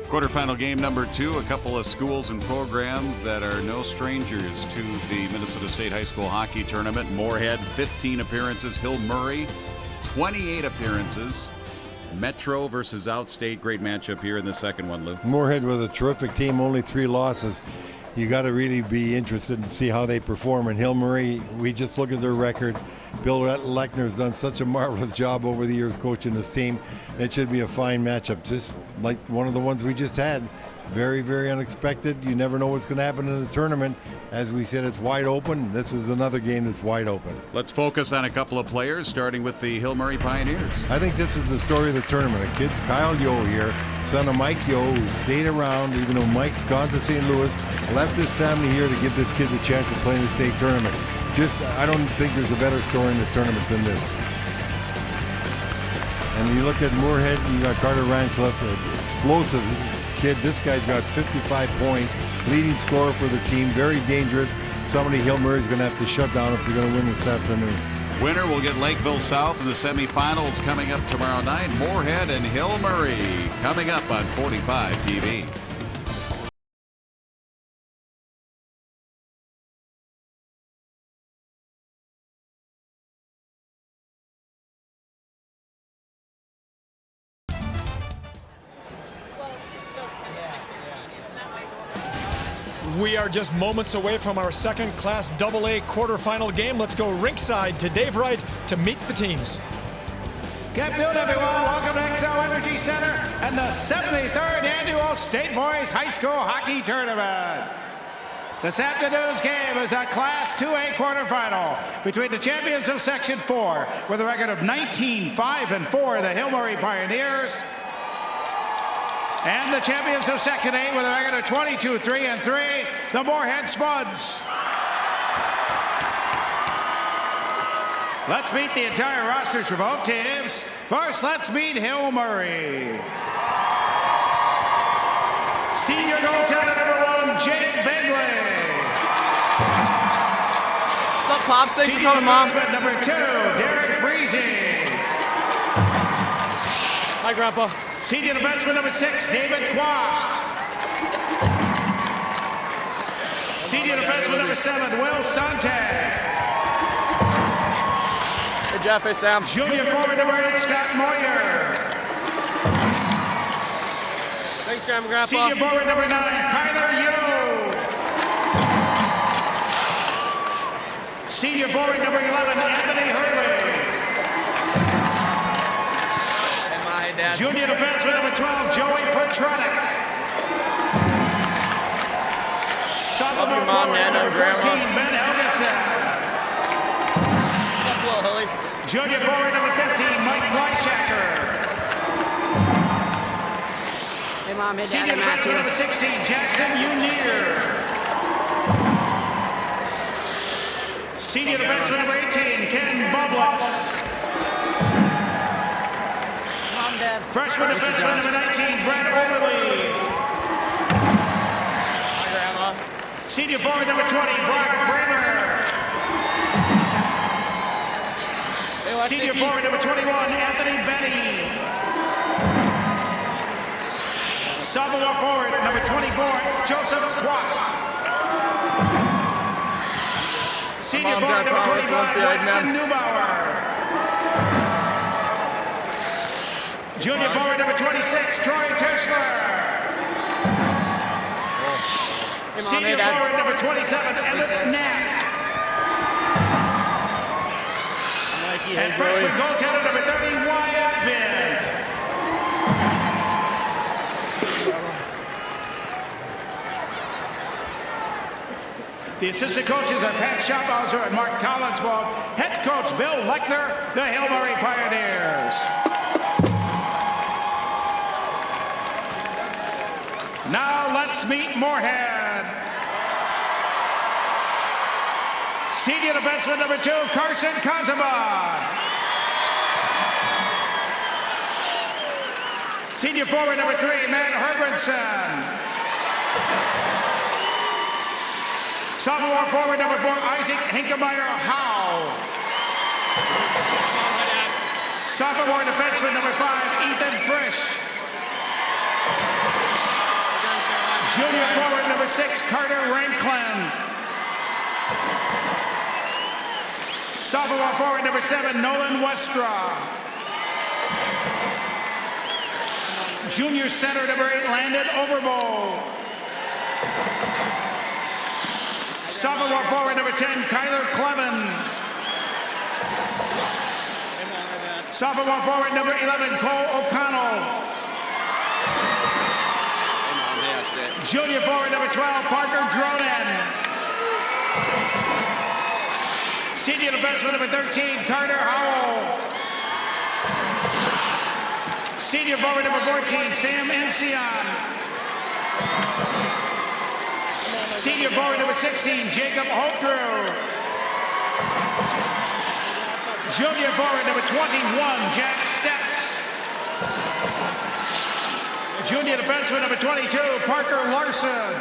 Quarterfinal game number 2, a couple of schools and programs that are no strangers to the Minnesota State High School Hockey Tournament. Moorhead, 15 appearances. Hill Murray, 28 appearances. Metro versus Outstate, great matchup here in the second one, Lou. Moorhead with a terrific team, only 3 losses. You got to really be interested and see how they perform. And Hill Murray, we just look at their record. Bill Lechner's done such a marvelous job over the years coaching this team. It should be a fine matchup, just like one of the ones we just had. Very, very unexpected. You never know what's going to happen in the tournament. As we said, it's wide open. This is another game that's wide open. Let's focus on a couple of players, starting with the Hill Murray Pioneers. I think this is the story of the tournament. A kid, Kyle Yo here, son of Mike Yo, who stayed around even though Mike's gone to St. Louis, left his family here to give this kid the chance to play in the state tournament. I don't think there's a better story in the tournament than this. And you look at Moorhead, you got Carter Rancliffe, an explosive kid. This guy's got 55 points, leading scorer for the team, very dangerous. Somebody Hill Murray's going to have to shut down if they're going to win this afternoon. Winner will get Lakeville South in the semifinals coming up tomorrow night. Moorhead and Hill Murray coming up on 45 TV. We are just moments away from our second-class AA quarterfinal game. Let's go rinkside to Dave Wright to meet the teams. Good afternoon, everyone. Welcome to XL Energy Center and the 73rd Annual State Boys High School Hockey Tournament. This afternoon's game is a Class 2A quarterfinal between the champions of Section 4 with a record of 19-5-4, the Hill Murray Pioneers, and the champions of Section 8 with a record of 22-3-3, the Moorhead Spuds. Let's meet the entire rosters for both teams. First, let's meet Hill Murray. Senior goaltender number 1, Jake Bingley. What's up, Pops? Thanks for coming, Mom. Number 2, Derek Breezy. Hi, Grandpa. Senior defenseman number 6, David Quast. Senior defenseman number 7, Will Sante. Hey, Jeff. Hey, Sam. Junior forward number 8, Scott Moyer. Thanks, Grandpa. Senior forward number 9, Kyler Yo. Senior forward number 11, Anthony Hurley. Dad. Junior defenseman number 12, Joey Petronic. Sophomore Mom, forward Nana, number Grandma. 14, Ben Helgeson. What's up, little Hilly? Junior forward number 15, Mike Fleischacker. Hey, Mom. Hey, Dad. Senior I'm Matthew. defenseman number 16, Jackson Unier. Senior defenseman number 18, Ken Bublitz. Freshman defenseman number 19, Brett Overly. Hi, Grandma. Senior forward number 20, Brock Bramer. Hey, watch Senior Nikki. forward number 21, Anthony Benny. Sophomore forward number 24, Joseph Quast. Senior Mom, forward Dad, number Thomas, 25, Olympia, Weston man. Neubauer. Junior forward number 26, Troy Tischler. Hey, Mom. Senior Hey, Dad. forward number 27, Emmett Knapp. Mikey. And Hey, freshman Joey. goaltender number 30, Wyatt Vint. The assistant coaches are Pat Schaffhauser and Mark Tollinswald. Head coach Bill Lechner, the Hill Murray Pioneers. Now let's meet Moorhead. Senior defenseman number 2, Carson Kazaman. Senior forward number 3, Matt Herbertson. Sophomore forward number 4, Isaac Hinkemeyer Howe. Sophomore defenseman number 5, Ethan Frisch. Junior forward number 6, Carter Ranklin. Sophomore forward number 7, Nolan Westra. Junior center number 8, Landon Overbo. Sophomore forward number 10, Kyler Clevin. Sophomore forward number 11, Cole O'Connell. Junior forward number 12, Parker Dronen. Senior defenseman number 13, Carter Howell. Senior forward number 14, Sam Encion. Senior forward number 16, Jacob Holtgrew. Junior forward number 21, Jack Steps. Junior defenseman number 22, Parker Larson.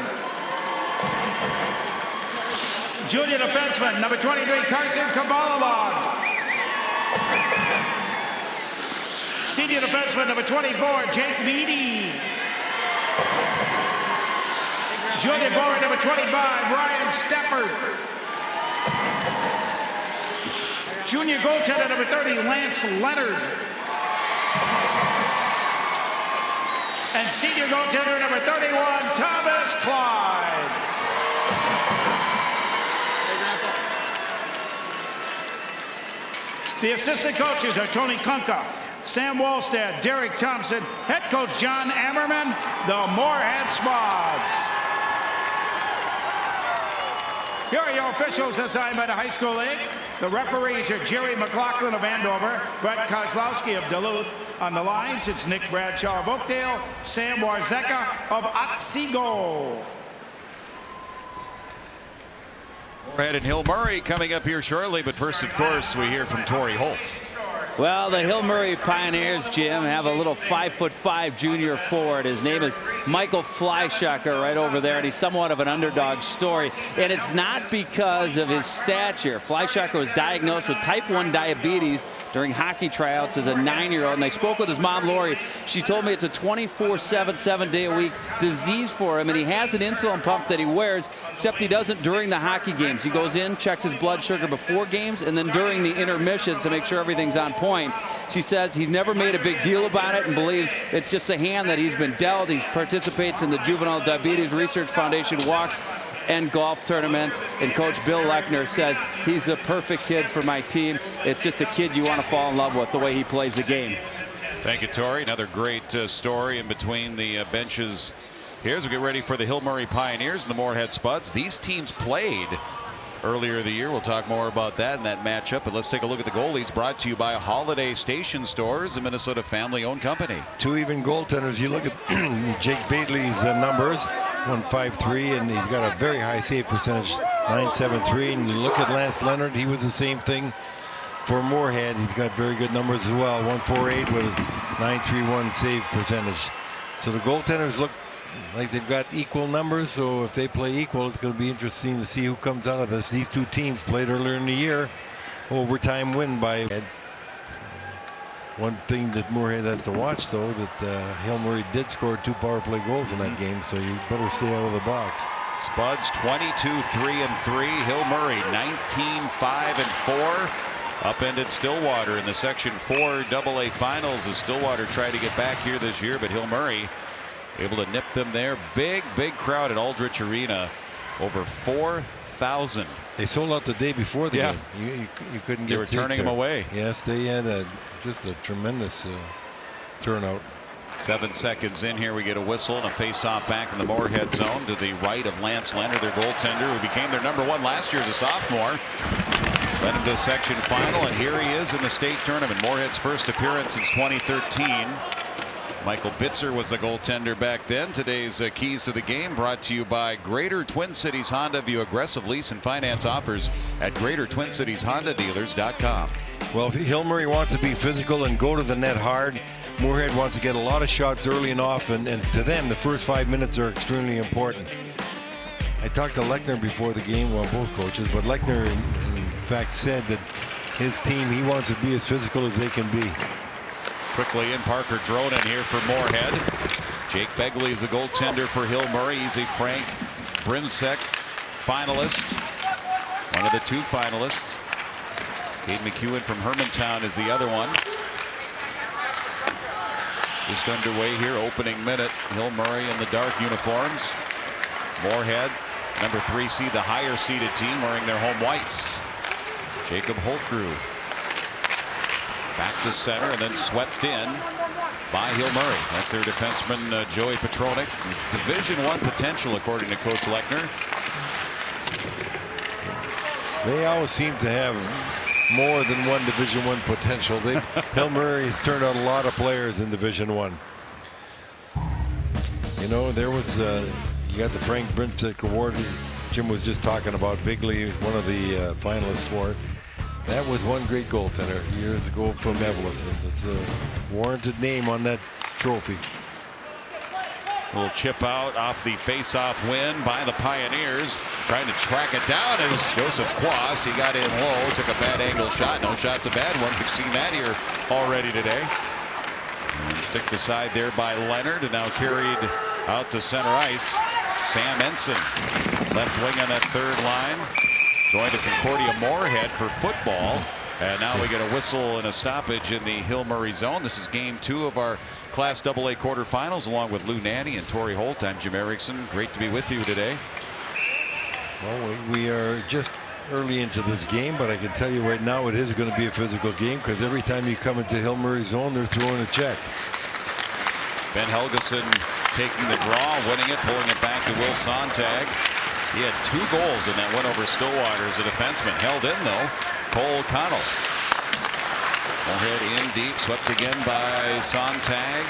Junior defenseman number 23, Carson Kabalalog. Senior defenseman number 24, Jake Beatty. Junior forward number 25, Ryan Stefford. Junior goaltender number 30, Lance Leonard. And senior goaltender number 31, Thomas Clyde. The assistant coaches are Tony Kunka, Sam Wallstead, Derek Thompson, head coach John Ammerman, the Moorhead Spuds. Here are your officials assigned by the high school league. The referees are Jerry McLaughlin of Andover, Brett Kozlowski of Duluth. On the lines, it's Nick Bradshaw of Oakdale, Sam Warzeka of Otsego. Moorhead and Hill Murray coming up here shortly, but first, of course, we hear from Torrey Holt. Well, the Hill Murray Pioneers, Jim, have a little 5'5" junior forward. His name is Michael Fleischacker right over there, and he's somewhat of an underdog story. And it's not because of his stature. Fleischacker was diagnosed with type 1 diabetes during hockey tryouts as a 9-year-old. And I spoke with his mom, Lori. She told me it's a 24/7, 7-day-a-week disease for him, and he has an insulin pump that he wears, except he doesn't during the hockey games. He goes in, checks his blood sugar before games, and then during the intermissions to make sure everything's on point. She says he's never made a big deal about it and believes it's just a hand that he's been dealt. He participates in the Juvenile Diabetes Research Foundation walks and golf tournaments. And Coach Bill Lechner says he's the perfect kid for my team. It's just a kid you want to fall in love with, the way he plays the game. Thank you, Torrey. Another great story in between the benches here as we get ready for the Hill Murray Pioneers and the Moorhead Spuds. These teams played earlier the year. We'll talk more about that in that matchup, but let's take a look at the goalies, brought to you by Holiday Station Stores, a Minnesota family-owned company. Two even goaltenders. You look at Jake Bailey's numbers, 1.53, and he's got a very high save percentage, 9.73. And you look at Lance Leonard, he was the same thing for Moorhead. He's got very good numbers as well, 1.48 with a 9.31 save percentage. So the goaltenders look like they've got equal numbers, so if they play equal, it's going to be interesting to see who comes out of this. These two teams played earlier in the year, overtime win by Ed. One thing that Moorhead has to watch, though, that Hill Murray did score 2 power play goals in that game, so you better stay out of the box. Spuds 22-3-3. Hill Murray 19-5-4. Upended Stillwater in the Section 4 AA Finals as Stillwater tried to get back here this year, but Hill Murray able to nip them there. Big crowd at Aldrich Arena. Over 4,000. They sold out the day before the game. You couldn't get seats. They were turning them away. Yes, they had just a tremendous turnout. 7 seconds in here, we get a whistle and a face-off back in the Moorhead zone to the right of Lance Leonard, their goaltender, who became their #1 last year as a sophomore. Led him to the section final, and here he is in the state tournament. Moorhead's first appearance since 2013. Michael Bitzer was the goaltender back then. Today's keys to the game brought to you by Greater Twin Cities Honda. View aggressive lease and finance offers at GreaterTwinCitiesHondaDealers.com. Well, if Hill Murray wants to be physical and go to the net hard, Moorhead wants to get a lot of shots early and often, and to them, the first 5 minutes are extremely important. I talked to Lechner before the game, well, both coaches, but Lechner, in fact, said that his team, he wants to be as physical as they can be. Quickly in, Parker Dronen here for Moorhead. Jake Begley is a goaltender for Hill Murray. He's a Frank Brimsek finalist, one of the 2 finalists. Cade McEwen from Hermantown is the other one. Just underway here, opening minute. Hill Murray in the dark uniforms. Moorhead, number 3 seed, the higher seeded team, wearing their home whites. Jacob Holtgrew back to center and then swept in by Hill Murray. That's their defenseman, Joey Petronik. Division I potential, according to Coach Lechner. They always seem to have more than one Division I potential. Hill Murray has turned out a lot of players in Division I. You know, there was you got the Frank Brimsek Award. Jim was just talking about Bigley, one of the finalists for it. That was one great goaltender years ago from Evelyn. It's a warranted name on that trophy. A little chip out off the face-off win by the Pioneers. Trying to track it down is Joseph Quas. He got in low, took a bad angle shot. No shot's a bad one. We've seen that here already today. And sticked aside there by Leonard, and now carried out to center ice. Sam Ensign, left wing on that 3rd line. Going to Concordia Moorhead for football. And now we get a whistle and a stoppage in the Hill Murray zone. This is game 2 of our Class AA quarterfinals, along with Lou Nanny and Torrey Holt. I'm Jim Erickson. Great to be with you today. Well, we are just early into this game, but I can tell you right now it is going to be a physical game, because every time you come into Hill Murray zone, they're throwing a check. Ben Helgeson taking the draw, winning it, pulling it back to Will Sontag. He had 2 goals in that win over Stillwater as a defenseman. Held in, though, Cole Connell. Moorhead in deep, swept again by Sontag.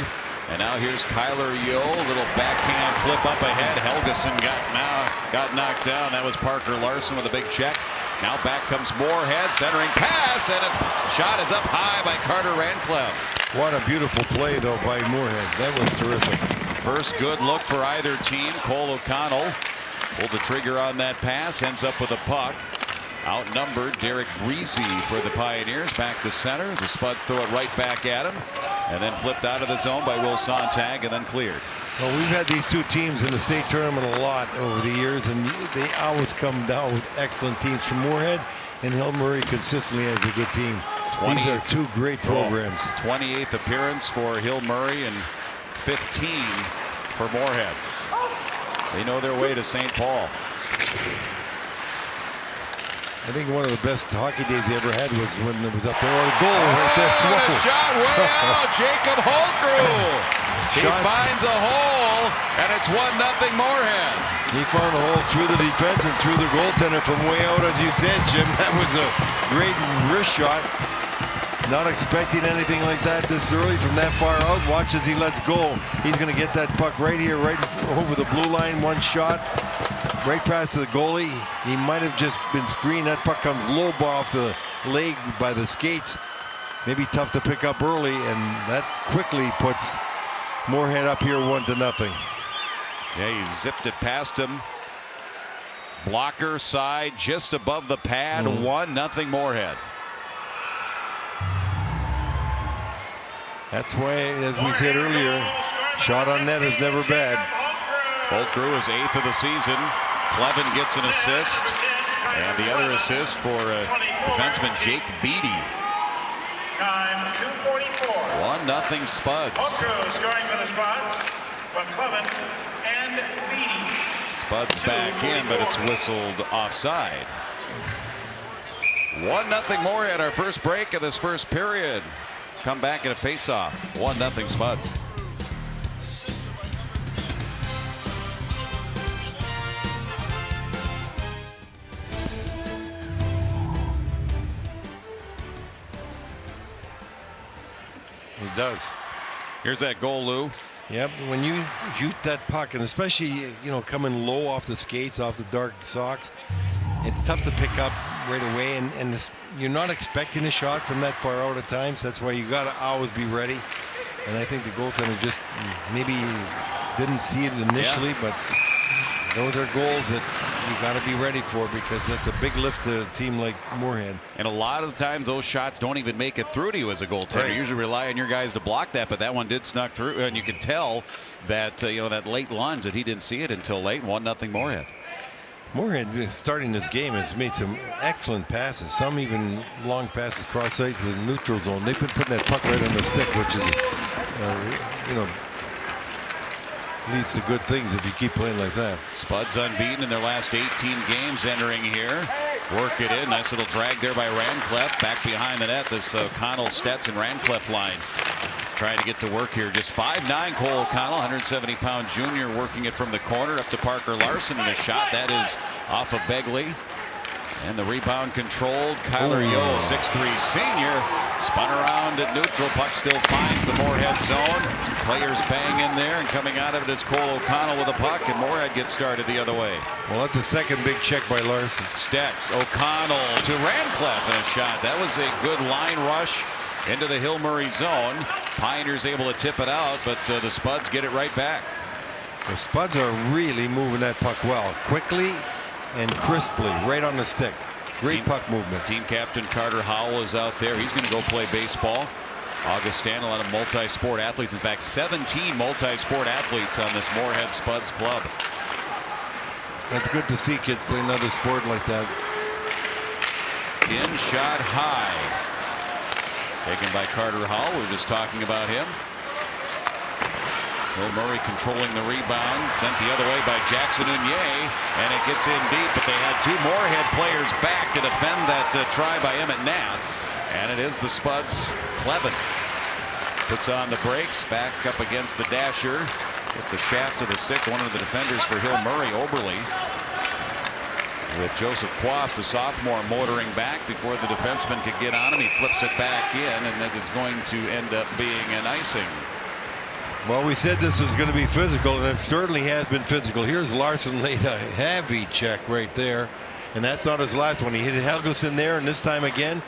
And now here's Kyler Yo, a little backhand flip up ahead. Helgeson got knocked down. That was Parker Larson with a big check. Now back comes Moorhead, centering pass, and a shot is up high by Carter Rancliffe. What a beautiful play, though, by Moorhead. That was terrific. First good look for either team. Cole O'Connell pulled the trigger on that pass, ends up with a puck. Outnumbered, Derek Breezy for the Pioneers. Back to center. The Spuds throw it right back at him. And then flipped out of the zone by Will Sontag and then cleared. Well, we've had these 2 teams in the state tournament a lot over the years, and they always come down with excellent teams. From Moorhead and Hill Murray consistently has a good team. These are 2 great programs. 28th appearance for Hill Murray and 15 for Moorhead. They know their way to St. Paul. I think one of the best hockey days he ever had was when it was up there. Oh, a goal right there. A shot way out. Jacob Holtgrew. He finds a hole, and it's 1-0 Moorhead. He found a hole through the defense and through the goaltender from way out, as you said, Jim. That was a great wrist shot. Not expecting anything like that this early from that far out. Watch as he lets go. He's going to get that puck right here, right over the blue line. One shot, right past the goalie. He might have just been screened. That puck comes low off the leg by the skates. Maybe tough to pick up early, and that quickly puts Moorhead up here 1-0. Yeah, he zipped it past him. Blocker side just above the pad. 1-0 Moorhead. That's why, as we said earlier, shot on net is never bad. Holtgrew is 8th of the season. Clevin gets an assist. And the other assist for defenseman Jake Beatty. Time 2:44. 1-0 Spuds. Holtgrew scoring for the Spuds from Clevin and Beatty. Spuds back in, but it's whistled offside. 1-0 Moorhead, our first break of this first period. Come back in a face-off. 1-0 Spuds. It does. Here's that goal, Lou. Yep, when you shoot that puck, and especially, you know, coming low off the skates, off the dark socks, it's tough to pick up right away, and this, you're not expecting a shot from that far out at times. That's why you got to always be ready. And I think the goaltender just maybe didn't see it initially, but those are goals that you got to be ready for it because that's a big lift to a team like Moorhead. And a lot of the times those shots don't even make it through to you as a goaltender. Right. You usually rely on your guys to block that, but that one did snuck through, and you could tell that that late lunge that he didn't see it until late. 1-0 Moorhead. Moorhead, starting this game, has made some excellent passes, some even long passes cross site to the neutral zone. They've been putting that puck right on the stick, which is, leads to good things if you keep playing like that. Spuds unbeaten in their last 18 games entering here. Work it in. Nice little drag there by Rancliffe. Back behind the net, this O'Connell, Stetson, Rancliffe line. Trying to get to work here. Just 5'9" Cole O'Connell, 170-pound junior, working it from the corner up to Parker Larson, and a shot that is off of Begley. And the rebound controlled. Kyler Yo, 6'3" senior, spun around at neutral. Puck still finds the Moorhead zone. Players bang in there, and coming out of it is Cole O'Connell with a puck, and Moorhead gets started the other way. Well, that's a second big check by Larson. Stets, O'Connell to Rancliffe, and a shot. That was a good line rush into the Hill Murray zone. Pioneers able to tip it out, but the Spuds get it right back. The Spuds are really moving that puck well, quickly and crisply, right on the stick. Great puck movement. Team captain Carter Howell is out there. He's going to go play baseball. Augustin, a lot of multi-sport athletes. In fact, 17 multi-sport athletes on this Moorhead Spuds club. That's good to see kids play another sport like that. In shot high. Taken by Carter Hall. We were just talking about him. Hill Murray controlling the rebound. Sent the other way by Jackson Unier. And it gets in deep, but they had two Moorhead players back to defend that try by Emmett Nath. And it is the Spuds. Clevin puts on the brakes. Back up against the dasher. With the shaft of the stick. One of the defenders for Hill Murray, Oberle. With Joseph Quas, the sophomore, motoring back before the defenseman could get on him. He flips it back in, and it is going to end up being an icing. Well, we said this was going to be physical, and it certainly has been physical. Here's Larson laid a heavy check right there, and that's not his last one. He hit Helgeson there, and this time again,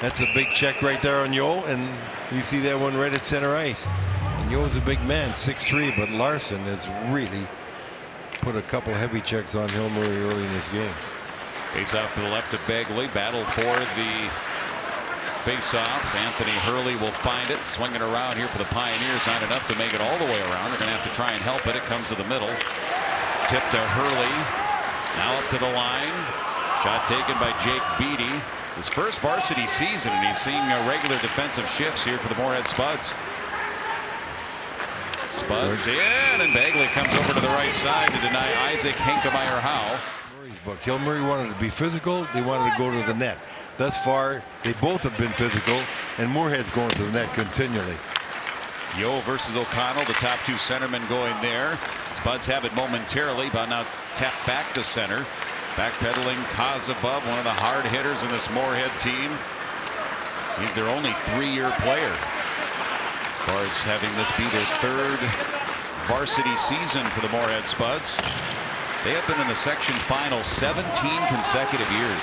that's a big check right there on Yo, and you see that one right at center ice. And Yo's a big man, 6'3", but Larson is really put a couple heavy checks on Hill Murray early in this game. Face off to the left of Begley. Battle for the face-off. Anthony Hurley will find it. Swinging around here for the Pioneers. Not enough to make it all the way around. They're going to have to try and help it. It comes to the middle. Tip to Hurley. Now up to the line. Shot taken by Jake Beatty. It's his first varsity season, and he's seeing regular defensive shifts here for the Moorhead Spuds. Spuds in, and Begley comes over to the right side to deny Isaac Hinkemeyer-Howe. Murray's book. Hill Murray wanted to be physical. They wanted to go to the net. Thus far, they both have been physical, and Moorhead's going to the net continually. Yo versus O'Connell, the top two centermen going there. Spuds have it momentarily, but now tapped back to center. Backpedaling Kozabov, one of the hard hitters in this Moorhead team. He's their only 3-year player. As far as having this be their third varsity season for the Moorhead Spuds. They have been in the section final 17 consecutive years.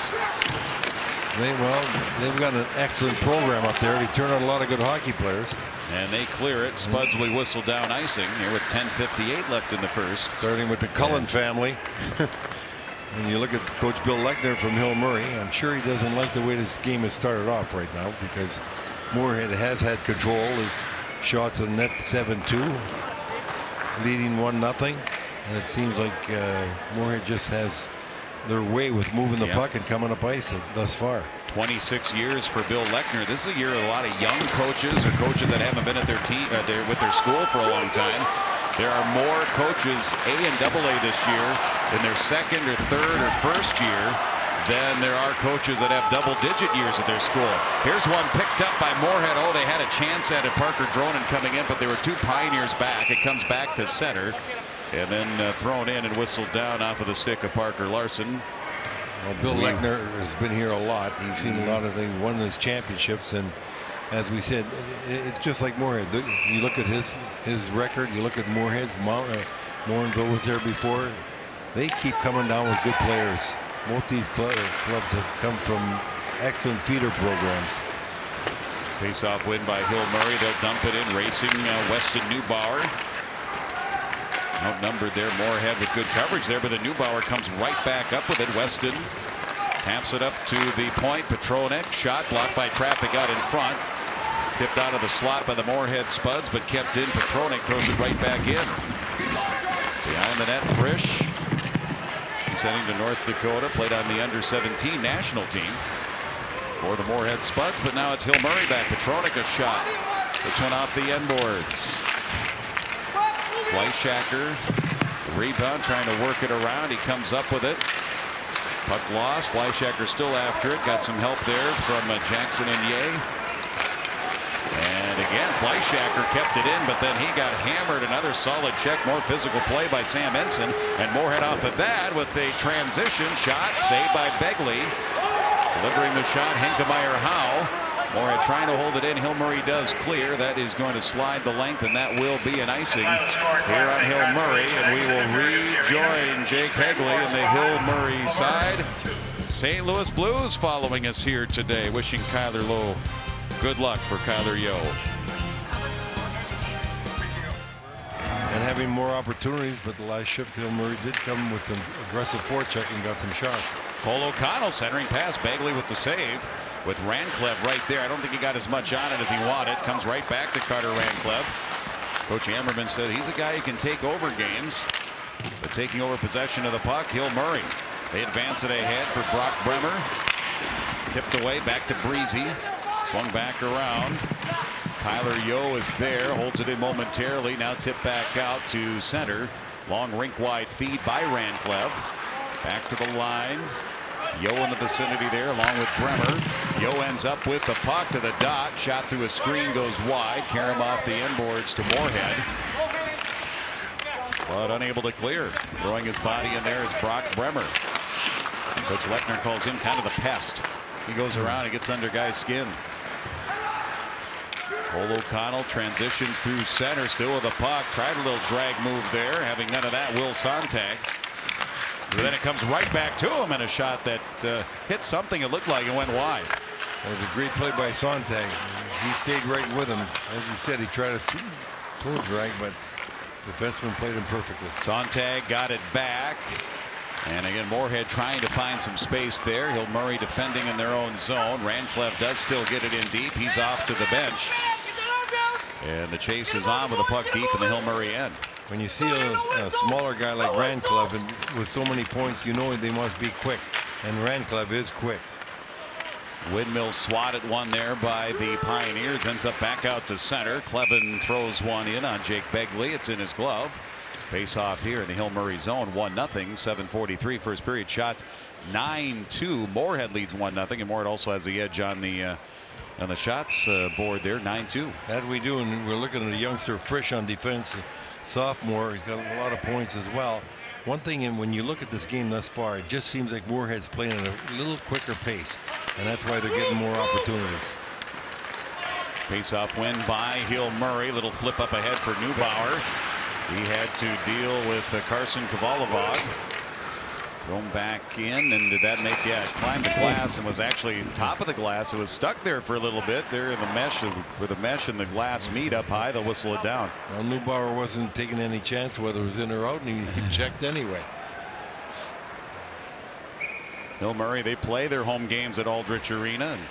They've got an excellent program up there. They turn out a lot of good hockey players. And they clear it. Spuds will whistle down icing here with 10:58 left in the first. Starting with the Cullen family. When you look at Coach Bill Lechner from Hill Murray, I'm sure he doesn't like the way this game has started off right now because Moorhead has had control. Shots on net 7-2, leading 1-0, and it seems like Moorhead just has their way with moving the puck and coming up ice thus far. 26 years for Bill Lechner. This is a year of a lot of young coaches or coaches that haven't been at their team with their school for a long time. There are more coaches A and AA this year in their second or third or first year than there are coaches that have double-digit years at their school. Here's one picked up by Moorhead. Oh, they had a chance at it. Parker Dronin coming in, but there were two Pioneers back. It comes back to center, and then thrown in and whistled down off of the stick of Parker Larson. Well, Bill Lechner has been here a lot. He's seen a lot of things, won his championships, and as we said, it's just like Moorhead. You look at his record. You look at Moorhead's. Morinville was there before. They keep coming down with good players. Both these clubs have come from excellent feeder programs. Face-off win by Hill Murray. They'll dump it in, racing Weston Neubauer. Outnumbered there. Moorhead with good coverage there, but the Neubauer comes right back up with it. Weston taps it up to the point. Petronik shot blocked by traffic out in front. Tipped out of the slot by the Moorhead Spuds, but kept in. Petronik throws it right back in. Behind the net, Frisch. He's heading to North Dakota. Played on the under-17 national team for the Moorhead Spuds, but now it's Hill Murray back. Petronik a shot. This one off the end boards. Fleischacker, rebound, trying to work it around. He comes up with it. Puck lost. Fleischacker still after it. Got some help there from Jackson and Ye. And again, Fleischacker kept it in, but then he got hammered. Another solid check. More physical play by Sam Ensign. And Moorhead off of that with a transition shot. Saved by Begley. Delivering the shot, Hinkemeyer-Howe. Moorhead trying to hold it in. Hill Murray does clear. That is going to slide the length, and that will be an icing here on Hill Murray. And we will rejoin Jake Hegley in the Hill Murray side. St. Louis Blues following us here today. Wishing Kyler Lowe good luck for Kyler Yo. And having more opportunities, but the last shift, Hill Murray did come with some aggressive forecheck and got some shots. Cole O'Connell centering pass. Begley with the save. With Rancliffe right there. I don't think he got as much on it as he wanted. Comes right back to Carter Rancliffe. Coach Ammerman said he's a guy who can take over games. But taking over possession of the puck, Hill Murray. They advance it ahead for Brock Bremer. Tipped away back to Breezy. Swung back around. Kyler Yo is there. Holds it in momentarily. Now tipped back out to center. Long rink wide feed by Rancliffe. Back to the line. Yo in the vicinity there along with Bremer. Yo ends up with the puck to the dot. Shot through a screen goes wide. Karam off the inboards to Moorhead. But unable to clear. Throwing his body in there is Brock Bremer. Coach Lechner calls him kind of the pest. He goes around and gets under guys' skin. Cole O'Connell transitions through center still with the puck. Tried a little drag move there. Having none of that, Will Sontag. But then it comes right back to him, and a shot that hit something it looked like it went wide. That was a great play by Sontag. He stayed right with him. As you said, he tried a toe drag, but the defenseman played him perfectly. Sontag got it back. And again, Moorhead trying to find some space there. Hill Murray defending in their own zone. Rancliffe does still get it in deep. He's off to the bench. And the chase is on with the puck deep in the Hill Murray end. When you see a smaller guy like Rancliffe and with so many points, you know they must be quick. And Rancliffe is quick. Windmill swatted one there by the Pioneers. Ends up back out to center. Clevin throws one in on Jake Begley. It's in his glove. Face off here in the Hill Murray zone. 1-0. 7:43 first period. Shots 9-2. Moorhead leads 1-0. And Moorhead also has the edge on the shots board there. 9-2. That we do. And we're looking at a youngster Frisch on defense. Sophomore. He's got a lot of points as well. One thing, and when you look at this game thus far, it just seems like Moorhead's playing at a little quicker pace. And that's why they're getting more opportunities. Face-off win by Hill Murray. Little flip up ahead for Neubauer. He had to deal with Carson Kovalovog. Thrown back in, and did that make, climbed the glass and was actually top of the glass. It was stuck there for a little bit there in the mesh, where the mesh and the glass meet up high. They'll whistle it down. Well, Neubauer wasn't taking any chance whether it was in or out, and he checked anyway. Hill Murray, they play their home games at Aldrich Arena and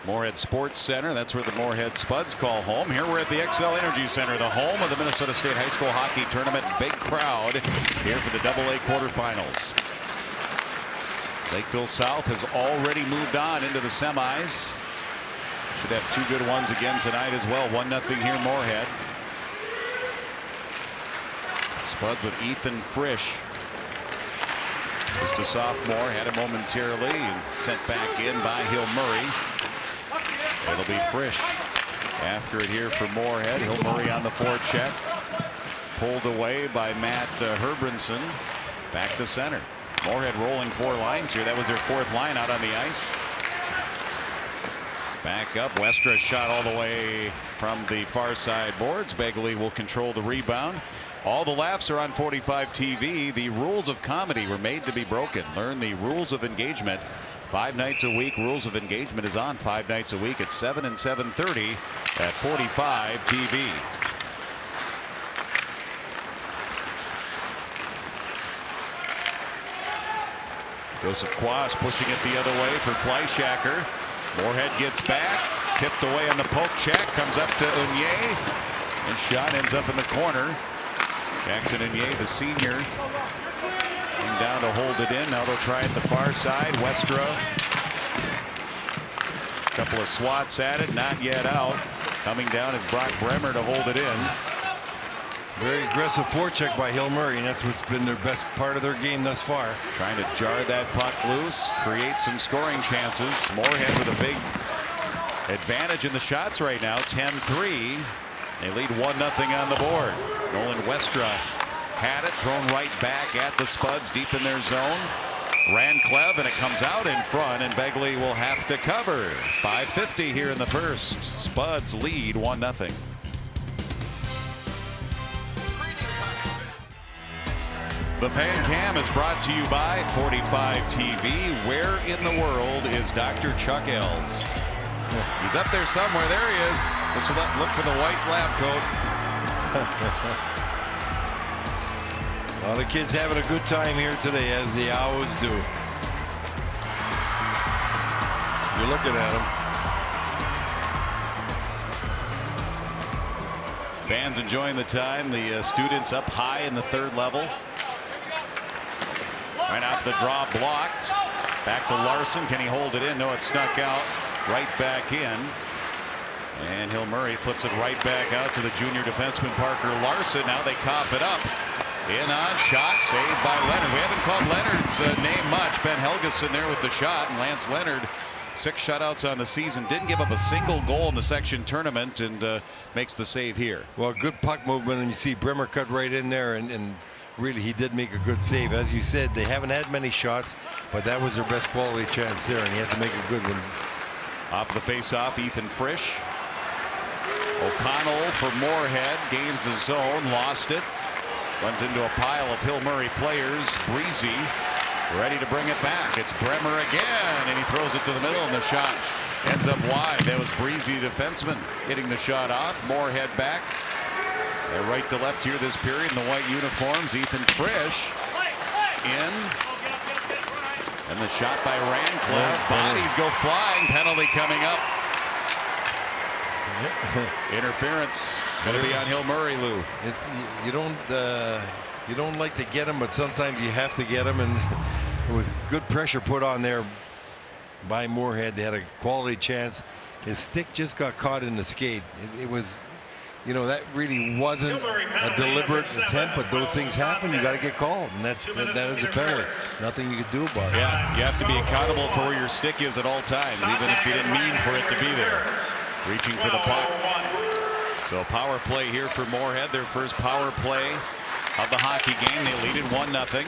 Moorhead Sports Center. That's where the Moorhead Spuds call home. Here we're at the XL Energy Center, the home of the Minnesota State High School Hockey Tournament. Big crowd here for the AA quarterfinals. Lakeville South has already moved on into the semis. Should have two good ones again tonight as well. 1-0 here, Moorhead. Spuds with Ethan Frisch. Just a sophomore, had it momentarily and sent back in by Hill Murray. It'll be Frisch after it here for Moorhead. Hill Murray on the forecheck. Pulled away by Matt Herbranson. Back to center. Moorhead rolling four lines here. That was their fourth line out on the ice. Back up. Westra shot all the way from the far side boards. Begley will control the rebound. All the laughs are on 45 TV. The rules of comedy were made to be broken. Learn the rules of engagement 5 nights a week. Rules of engagement is on 5 nights a week at 7 and 7:30 at 45 TV. Joseph Quas pushing it the other way for Fleischacker. Moorhead gets back, tipped away on the poke check, comes up to Unier, and shot ends up in the corner. Jackson Unier, the senior, came down to hold it in. Now they'll try it the far side. Westra, a couple of swats at it, not yet out. Coming down is Brock Bremer to hold it in. Very aggressive forecheck by Hill Murray, and that's what's been their best part of their game thus far. Trying to jar that puck loose, create some scoring chances. Moorhead with a big advantage in the shots right now, 10-3. They lead 1-0 on the board. Nolan Westra had it, thrown right back at the Spuds deep in their zone. Ranclev, and it comes out in front, and Begley will have to cover. 5:50 here in the first. Spuds lead 1-0. The Fan Cam is brought to you by 45 TV. Where in the world is Dr. Chuck Ells? He's up there somewhere. There he is. Look for the white lab coat. A lot of kids having a good time here today, as they always do. You're looking at them. Fans enjoying the time. The students up high in the third level. Right off the draw, blocked. Back to Larson. Can he hold it in? No, it snuck out. Right back in. And Hill Murray flips it right back out to the junior defenseman Parker Larson. Now they cough it up. In on shot, saved by Leonard. We haven't called Leonard's name much. Ben Helgeson there with the shot, and Lance Leonard, 6 shutouts on the season, didn't give up a single goal in the section tournament, and makes the save here. Well, good puck movement, and you see Bremer cut right in there, and really he did make a good save. As you said, they haven't had many shots, but that was their best quality chance there, and he had to make a good one. Off the face-off, Ethan Frisch. O'Connell for Moorhead, gains the zone, lost it. Runs into a pile of Hill Murray players. Breezy ready to bring it back. It's Bremer again, and he throws it to the middle, and the shot ends up wide. That was Breezy, defenseman, hitting the shot off. Moorhead back. They're right to left here this period in the white uniforms. Ethan Frisch in. And the shot by Rancliffe. Bodies go flying. Penalty coming up. Interference going to be on Hill Murray, Lou. You don't like to get him, but sometimes you have to get him, and it was good pressure put on there by Moorhead. They had a quality chance. His stick just got caught in the skate. It was, you know, that really wasn't a deliberate attempt, but those things happen. You got to get called, and that is a penalty. Nothing you could do about it. Yeah, you have to be accountable for where your stick is at all times, even if you didn't mean for it to be there. Reaching for the puck. So power play here for Moorhead, their first power play of the hockey game. They lead it 1-0.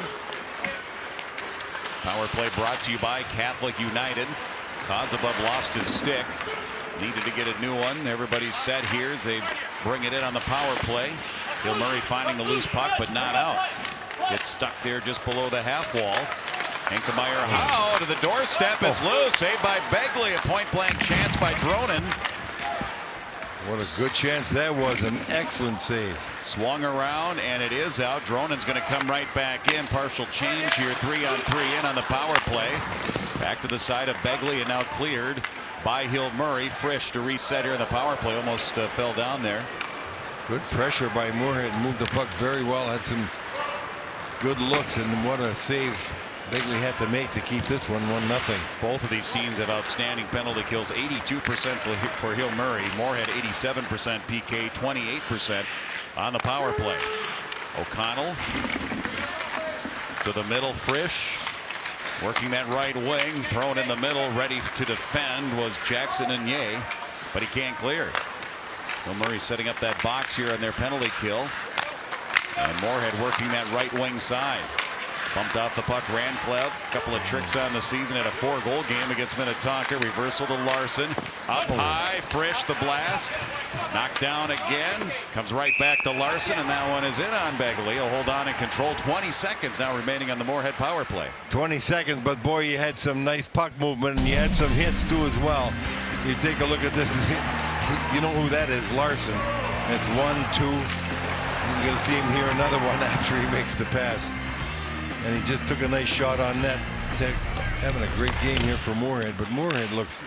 Power play brought to you by Catholic United. Kozubov lost his stick. Needed to get a new one. Everybody's set here as they bring it in on the power play. Hill Murray finding the loose puck, but not out. Gets stuck there just below the half wall. Enkemeyer Howe to the doorstep. It's loose. Saved by Begley. A point-blank chance by Dronin. What a good chance that was. An excellent save. Swung around, and it is out. Dronin's going to come right back in. Partial change here. 3-on-3 in on the power play. Back to the side of Begley, and now cleared by Hill Murray. Frisch to reset here in the power play. Almost fell down there. Good pressure by Moorhead. Moved the puck very well. Had some good looks, and what a save Begley had to make to keep this one 1-0. Both of these teams have outstanding penalty kills. 82% for Hill Murray. Moorhead 87% PK, 28% on the power play. O'Connell to the middle. Frisch working that right wing, thrown in the middle, ready to defend was Jackson Unier, but he can't clear. Hill Murray setting up that box here on their penalty kill, and Moorhead working that right wing side. Bumped off the puck, Rancliffe. A couple of tricks on the season. Had a 4-goal game against Minnetonka. Reversal to Larson. Up high, Frisch the blast. Knocked down again. Comes right back to Larson, and that one is in on Begley. He'll hold on and control. 20 seconds now remaining on the Moorhead power play. 20 seconds, but boy, you had some nice puck movement, and you had some hits too as well. You take a look at this. You know who that is, Larson. It's 1, 2. You're going to see him here another one after he makes the pass. And he just took a nice shot on net. having a great game here for Moorhead, but Moorhead looks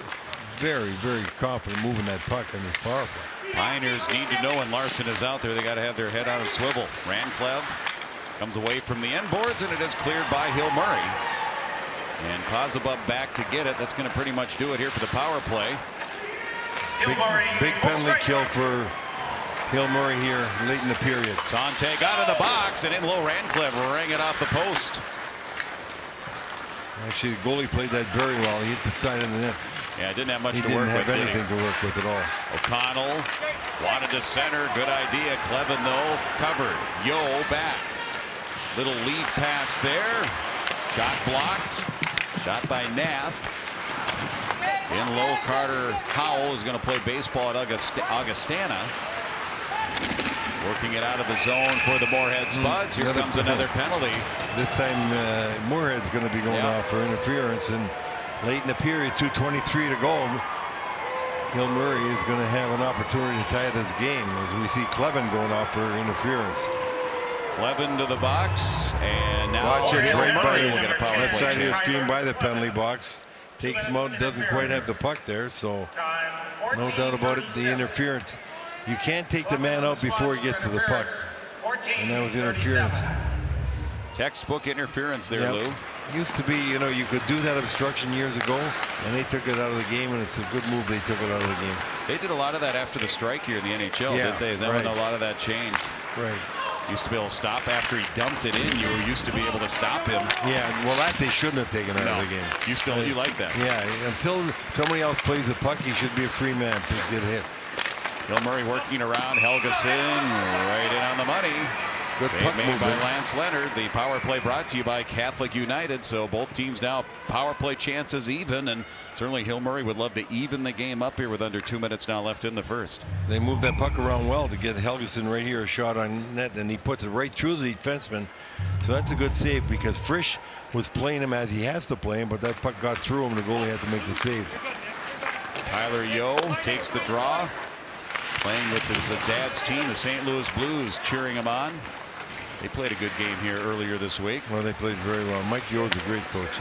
very, very confident moving that puck in this power play. Pioneers need to know when Larson is out there, they got to have their head on a swivel. Ranclev comes away from the end boards, and it is cleared by Hill Murray. And Kozubov back to get it. That's going to pretty much do it here for the power play. Big penalty kill for Hill Murray here late in the period. Sontag out of the box, and in low Ranclev rang it off the post. Actually, the goalie played that very well. He hit the side of the net. Yeah, didn't have much He to didn't work have with. anything to work with at all. O'Connell wanted to center. Good idea. Clevin, though, covered. Yo back. Little lead pass there. Shot blocked. Shot by Knapp. In low, Carter Howell is going to play baseball at Augustana. Working it out of the zone for the Moorhead Spuds. Here comes another penalty. This time Moorhead's going to be going off for interference, and late in the period, 2:23 to go. Hill Murray is going to have an opportunity to tie this game as we see Clevin going off for interference. Clevin to the box, and now watch it right by will get a power that play side of his chance. team by the penalty box. Takes him out, doesn't quite have the puck there, so no doubt about it, the interference. You can't take the man out before he gets to the puck, and that was interference. Textbook interference there, Lou. Used to be, you know, you could do that obstruction years ago, and they took it out of the game, and it's a good move they took it out of the game. They did a lot of that after the strike here in the NHL, didn't they? Is that when a lot of that changed? Right. Used to be able to stop after he dumped it in. You were used to be able to stop him. Yeah, well, that they shouldn't have taken out of the game. You like that? Yeah, until somebody else plays the puck, he should be a free man to get hit. Hill Murray working around. Helgeson right in on the money. Good Save puck made movement by Lance Leonard. The power play brought to you by Catholic United. So both teams now power play chances even, and certainly Hill Murray would love to even the game up here with under 2 minutes now left in the first. They moved that puck around well to get Helgeson right here a shot on net, and he puts it right through the defenseman. So that's a good save because Frisch was playing him as he has to play him, but that puck got through him. The goalie had to make the save. Tyler Yo takes the draw, playing with his dad's team, the St. Louis Blues, cheering him on. They played a good game here earlier this week. Well, they played very well. Mike Yo's a great coach.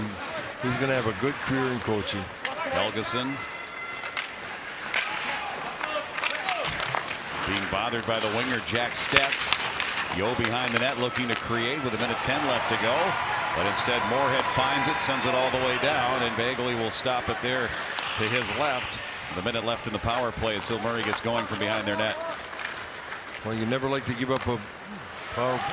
He's going to have a good career in coaching. Helgeson being bothered by the winger Jack Stetz. Yo behind the net looking to create with 1:10 left to go. But instead Moorhead finds it, sends it all the way down, and Bagley will stop it there to his left. The minute left in the power play as Hill Murray gets going from behind their net. Well, you never like to give up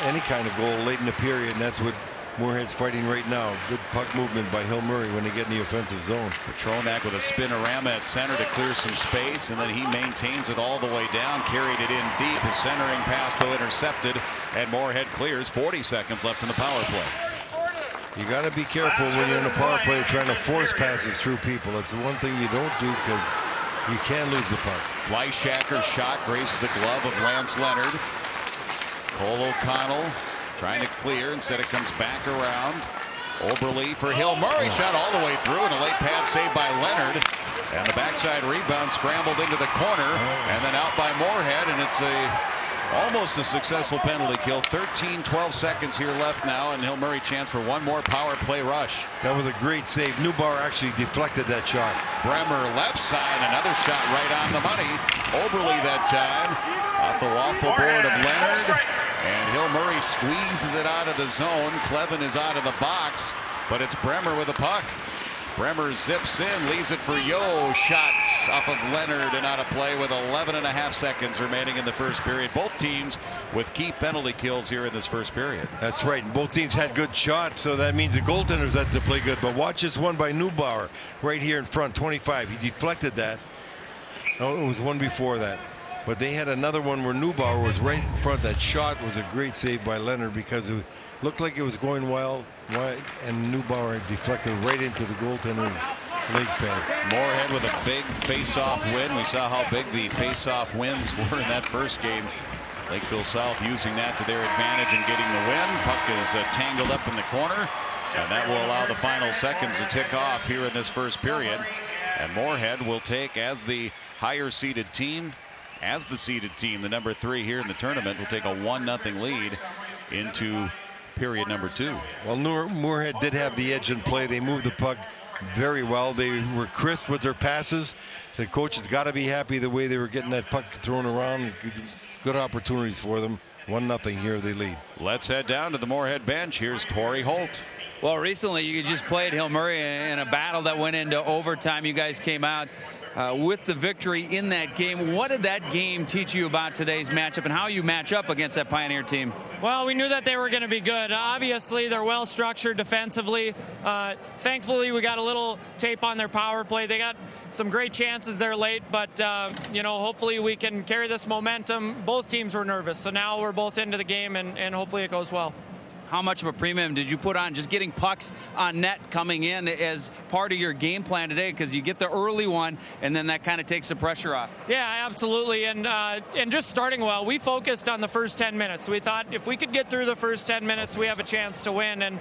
any kind of goal late in the period, and that's what Moorhead's fighting right now. Good puck movement by Hill Murray when they get in the offensive zone. Petronak with a spinorama at center to clear some space, and then he maintains it all the way down, carried it in deep. His centering pass, though, intercepted, and Moorhead clears. 40 seconds left in the power play. You got to be careful when you're in a power play trying to force passes through people. It's the one thing you don't do because you can lose the puck. Fleischhacker's shot grazes the glove of Lance Leonard. Cole O'Connell trying to clear. Instead it comes back around. Oberle for Hill Murray. Shot all the way through, and a late pad save by Leonard. And the backside rebound scrambled into the corner and then out by Moorhead, and it's almost a successful penalty kill. 13-12 seconds here left now, and Hill Murray chance for one more power play rush. That was a great save. Neubauer actually deflected that shot. Bremer left side, another shot right on the money. Oberle that time off the waffle board of Leonard, and Hill Murray squeezes it out of the zone. Clevin is out of the box, but it's Bremer with the puck. Bremer zips in, leaves it for Yo. Shot off of Leonard and out of play with 11.5 seconds remaining in the first period. Both teams with key penalty kills here in this first period. That's right. And both teams had good shots, so that means the goaltenders had to play good. But watch this one by Neubauer right here in front, 25. He deflected that. Oh, it was one before that. But they had another one where Neubauer was right in front. That shot was a great save by Leonard because it looked like it was going well, and Neubauer deflected right into the goaltender's leg pad. Moorhead with a big face-off win. We saw how big the face-off wins were in that first game. Lakeville South using that to their advantage and getting the win. Puck is tangled up in the corner, and that will allow the final seconds to tick off here in this first period. And Moorhead will take, as the higher seeded team, the number 3 here in the tournament, will take a 1-0 lead into period number 2. Well, Moorhead did have the edge in play. They moved the puck very well. They were crisp with their passes. The coach has got to be happy the way they were getting that puck thrown around. Good opportunities for them. 1-0 here, they lead. Let's head down to the Moorhead bench. Here's Torrey Holt. Well, recently you just played Hill Murray in a battle that went into overtime. You guys came out with the victory in that game. What did that game teach you about today's matchup and how you match up against that Pioneer team? Well, we knew that they were going to be good. Obviously, they're well structured defensively. Thankfully, we got a little tape on their power play. They got some great chances there late, but you know, hopefully we can carry this momentum. Both teams were nervous, so now we're both into the game, and hopefully it goes well. How much of a premium did you put on just getting pucks on net coming in as part of your game plan today? Because you get the early one, and then that kind of takes the pressure off. Yeah, absolutely. And just starting well, we focused on the first 10 minutes. We thought if we could get through the first 10 minutes, we have a chance to win. And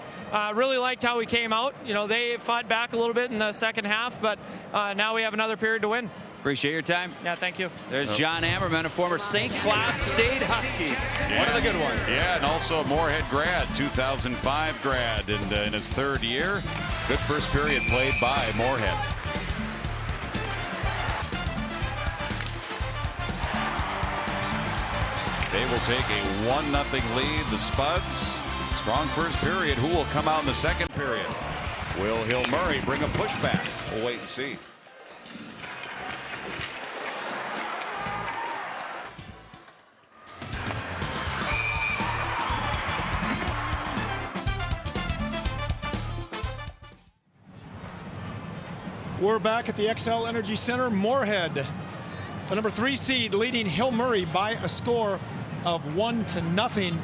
really liked how we came out. You know, they fought back a little bit in the second half, but now we have another period to win. Appreciate your time. Yeah, thank you. There's John Ammerman, a former St. Cloud State Husky. One of the good ones. Yeah, and also a Moorhead grad, 2005 grad, and in his 3rd year. Good first period played by Moorhead. They will take a 1-0 lead. The Spuds, strong first period. Who will come out in the second period? Will Hill Murray bring a pushback? We'll wait and see. We're back at the XL Energy Center. Moorhead, the number 3 seed, leading Hill Murray by a score of 1-0.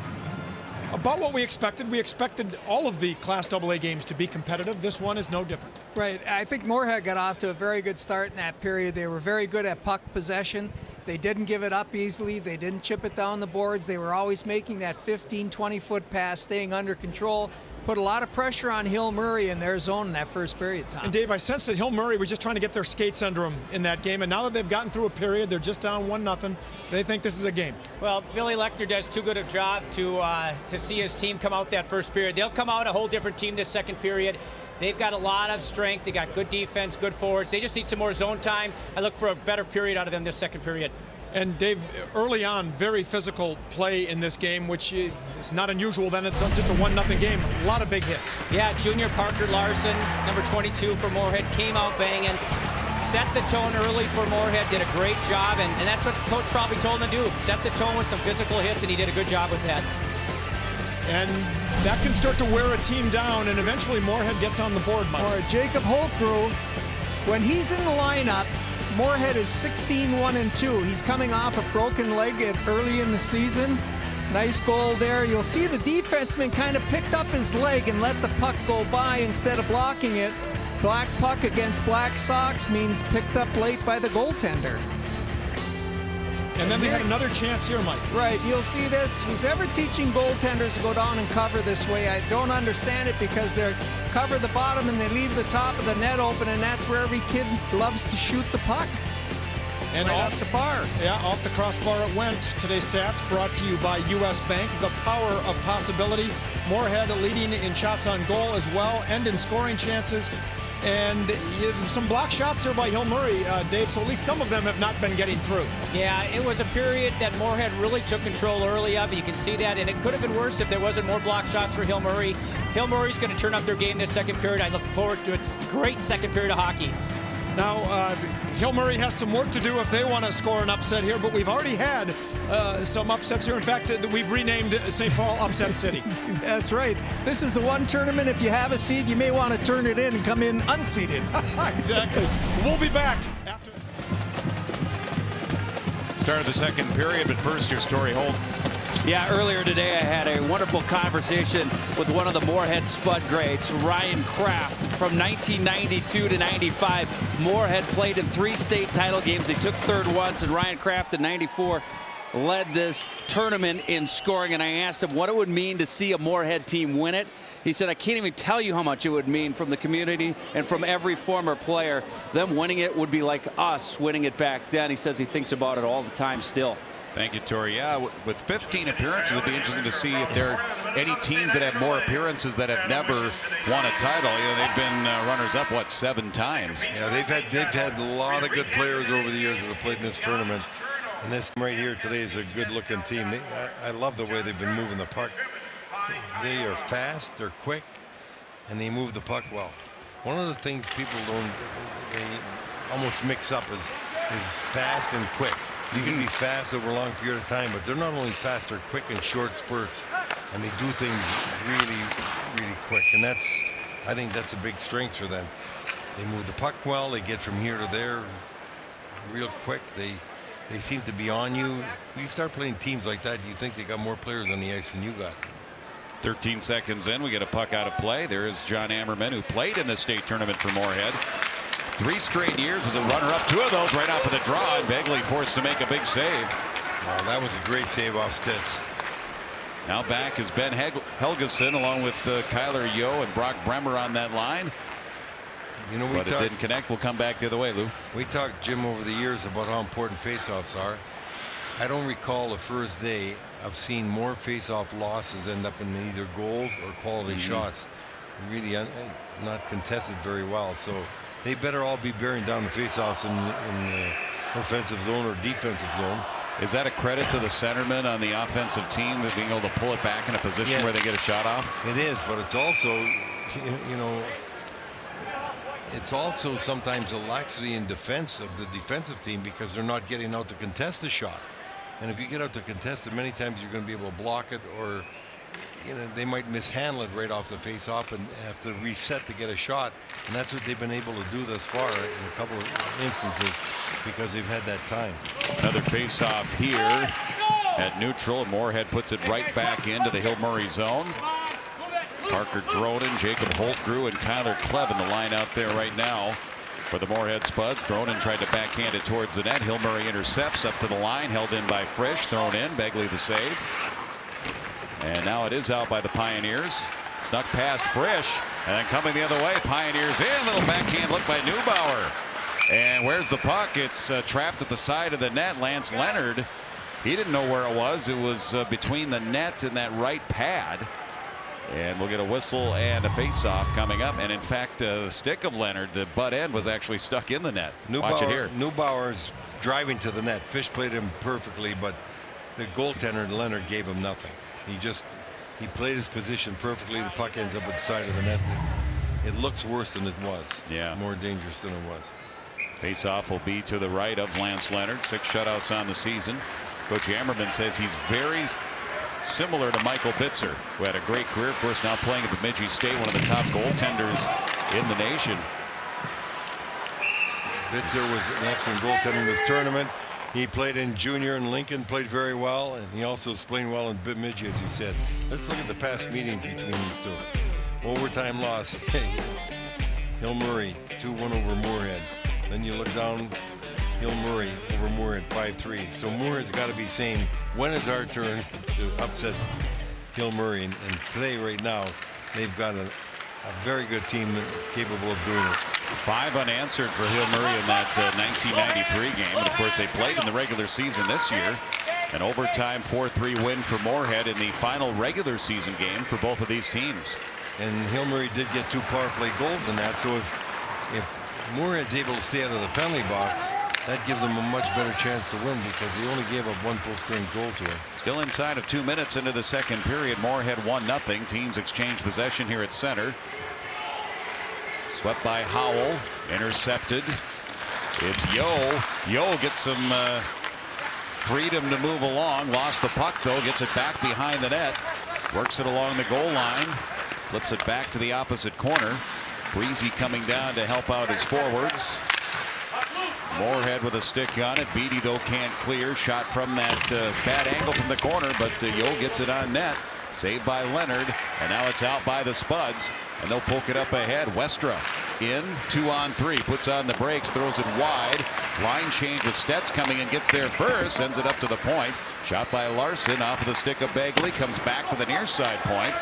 About what we expected. We expected all of the Class AA games to be competitive. This one is no different. Right. I think Moorhead got off to a very good start in that period. They were very good at puck possession. They didn't give it up easily. They didn't chip it down the boards. They were always making that 15, 20-foot pass, staying under control. Put a lot of pressure on Hill Murray in their zone in that first period, Tom. And Dave, I sense that Hill Murray was just trying to get their skates under them in that game, and now that they've gotten through a period, they're just down 1-0. They think this is a game. Well, Billy Lechner does too good a job to see his team come out that first period. They'll come out a whole different team this second period. They've got a lot of strength. They got good defense, good forwards. They just need some more zone time. I look for a better period out of them this second period. And Dave, early on, very physical play in this game, which is not unusual. Then it's just a 1-0 game. A lot of big hits. Yeah, junior Parker Larson, number 22 for Moorhead, came out banging, set the tone early for Moorhead, did a great job, and that's what the coach probably told him to do. Set the tone with some physical hits, and he did a good job with that. And that can start to wear a team down, and eventually Moorhead gets on the board, Mike. Or Jacob Holtgrove, when he's in the lineup, Moorhead is 16-1-2. He's coming off a broken leg early in the season. Nice goal there. You'll see the defenseman kind of picked up his leg and let the puck go by instead of blocking it. Black puck against black socks means picked up late by the goaltender. And then they had another chance here, Mike. Right, you'll see this. Who's ever teaching goaltenders to go down and cover this way? I don't understand it, because they cover the bottom and they leave the top of the net open, and that's where every kid loves to shoot the puck. And right off the bar. Yeah, off the crossbar it went. Today's stats brought to you by U.S. Bank. The power of possibility. Moorhead leading in shots on goal as well, and in scoring chances. And some block shots there by Hill Murray, Dave, so at least some of them have not been getting through. Yeah, it was a period that Moorhead really took control early of. You can see that, and it could have been worse if there wasn't more block shots for Hill Murray. Hill Murray's going to turn up their game this second period. I look forward to a great second period of hockey. Now, Hill Murray has some work to do if they want to score an upset here, but we've already had some upsets here. In fact, we've renamed St. Paul Upset City. That's right. This is the one tournament, if you have a seed, you may want to turn it in and come in unseeded. Exactly. We'll be back after. Start of the second period, but first, your story, Holt. Yeah, earlier today I had a wonderful conversation with one of the Moorhead Spud greats, Ryan Kraft. From 1992 to 95, Moorhead played in 3 state title games. They took third once, and Ryan Kraft in 94 led this tournament in scoring. And I asked him what it would mean to see a Moorhead team win it. He said, I can't even tell you how much it would mean from the community and from every former player. Them winning it would be like us winning it back then. He says he thinks about it all the time still. Thank you, Tori. Yeah, with 15 appearances, it'll be interesting to see if they're any teams that have more appearances that have never won a title. You know, they've been runners-up, what, 7 times? Yeah, they've had a lot of good players over the years that have played in this tournament. And this team right here today is a good-looking team. I love the way they've been moving the puck. They are fast, they're quick, and they move the puck well. One of the things people they almost mix up is fast and quick. You can be fast over a long period of time, but they're not only fast, they're quick in short spurts, and they do things really quick. And I think that's a big strength for them. They move the puck well, they get from here to there real quick. They seem to be on you. You start playing teams like that, you think they got more players on the ice than you got. 13 seconds in, we get a puck out of play. There is John Ammerman, who played in the state tournament for Moorhead. 3 straight years was a runner-up, 2 of those right off of the draw, and Begley forced to make a big save. Oh, that was a great save off Stitz. Now back is Ben Helgeson along with Kyler Yo and Brock Bremer on that line. You know, but it didn't connect. We'll come back the other way, Lou. We talked, Jim, over the years about how important faceoffs are. I don't recall the first day of seeing more faceoff losses end up in either goals or quality shots. Really not contested very well. So they better all be bearing down the faceoffs in the offensive zone or defensive zone. Is that a credit to the centerman on the offensive team with being able to pull it back in a position where they get a shot off? It is, but it's also, you know, it's also sometimes a laxity in defense of the defensive team because they're not getting out to contest the shot. And if you get out to contest it, many times you're going to be able to block it, or they might mishandle it right off the face-off and have to reset to get a shot. And that's what they've been able to do thus far in a couple of instances because they've had that time. Another face-off here at neutral. Moorhead puts it right back into the Hill Murray zone. Parker Dronen, Jacob Holtgrew, and Kyler Klebb in the line out there right now for the Moorhead Spuds. Dronen tried to backhand it towards the net. Hill Murray intercepts up to the line, held in by Frisch, thrown in. Begley the save. And now it is out by the Pioneers. Snuck past Frisch, and then coming the other way, Pioneers in. Little backhand look by Neubauer. And where's the puck? It's trapped at the side of the net. Lance Leonard, he didn't know where it was. It was between the net and that right pad. And we'll get a whistle and a face-off coming up. And in fact, the stick of Leonard, the butt end, was actually stuck in the net. Watch it here. Neubauer's driving to the net. Fish played him perfectly, but the goaltender, Leonard, gave him nothing. He played his position perfectly. The puck ends up at the side of the net. It looks worse than it was. Yeah. More dangerous than it was. Face-off will be to the right of Lance Leonard. 6 shutouts on the season. Coach Ammerman says he's very similar to Michael Bitzer, who had a great career, of course, now playing at the Bemidji State, one of the top goaltenders in the nation. Bitzer was an excellent goaltender in this tournament. He played in junior in Lincoln, played very well, and he also is playing well in Bemidji, as you said. Let's look at the past meetings between these two. Overtime loss. Hill Murray 2-1 over Moorhead. Then you look down, Hill Murray over Moorhead 5-3. So Moorhead's got to be saying, when is our turn to upset Hill Murray? And today, right now, they've got a very good team capable of doing it. 5 unanswered for Hill Murray in that 1993 game. And of course, they played in the regular season this year. An overtime 4-3 win for Moorhead in the final regular season game for both of these teams. And Hill Murray did get 2 power play goals in that. So if Moorhead's able to stay out of the penalty box, that gives them a much better chance to win because he only gave up 1 full-strength goal to him. Still inside of 2 minutes into the second period. Moorhead 1-0. Teams exchange possession here at center. Swept by Howell. Intercepted. It's Yo. Yo gets some freedom to move along. Lost the puck, though. Gets it back behind the net. Works it along the goal line. Flips it back to the opposite corner. Breezy coming down to help out his forwards. Moorhead with a stick on it. Beatty, though, can't clear. Shot from that bad angle from the corner, but Yo gets it on net. Saved by Leonard, and now it's out by the Spuds, and they'll poke it up ahead. Westra in 2-on-3, puts on the brakes, throws it wide. Line change with Stetz coming in, gets there first, sends it up to the point. Shot by Larson off of the stick of Begley, comes back to the near side point.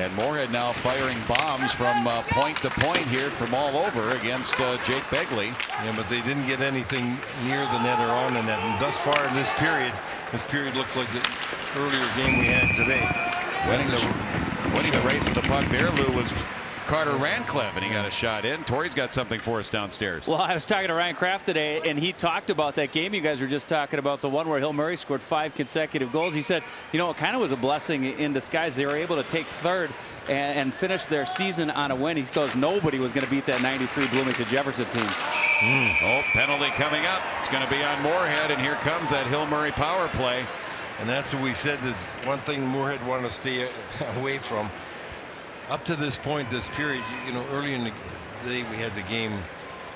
And Moorhead now firing bombs from point to point here from all over against Jake Begley. Yeah, but they didn't get anything near the net or on the net. And thus far in this period looks like the earlier game we had today. Winning the race of the puck there, Lou, was Carter Rancliffe, and he got a shot in. Tori's got something for us downstairs. Well, I was talking to Ryan Kraft today, and he talked about that game you guys were just talking about, the one where Hill Murray scored 5 consecutive goals. He said, you know, it kind of was a blessing in disguise. They were able to take third and finish their season on a win. He goes, nobody was going to beat that 93 Bloomington Jefferson team. Oh, penalty coming up. It's going to be on Moorhead, and here comes that Hill Murray power play. And that's what we said. There's one thing Moorhead wanted to stay away from. Up to this point, this period, you know, early in the day, we had the game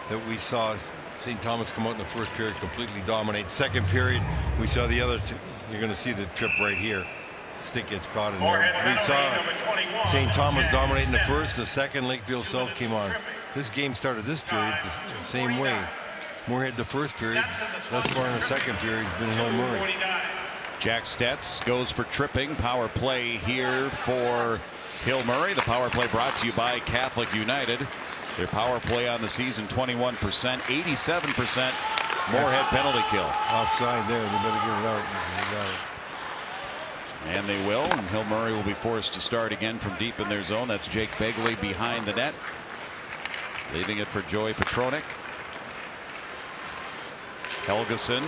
that we saw St. Thomas come out in the first period, completely dominate. Second period, we saw the other two. You're going to see the trip right here. Stick gets caught in there. We saw St. Thomas dominating the first. The second, Lakefield South came on. This game started this period the same way. Moorhead the first period. Thus far in the second period, it's been Hill Murray. Jack Stetz goes for tripping. Power play here for Hill Murray. The power play brought to you by Catholic United. Their power play on the season 21%, 87% Moorhead penalty kill. Offside there. They better get it out. They got it. And they will. And Hill Murray will be forced to start again from deep in their zone. That's Jake Begley behind the net. Leaving it for Joey Petronik. Helgeson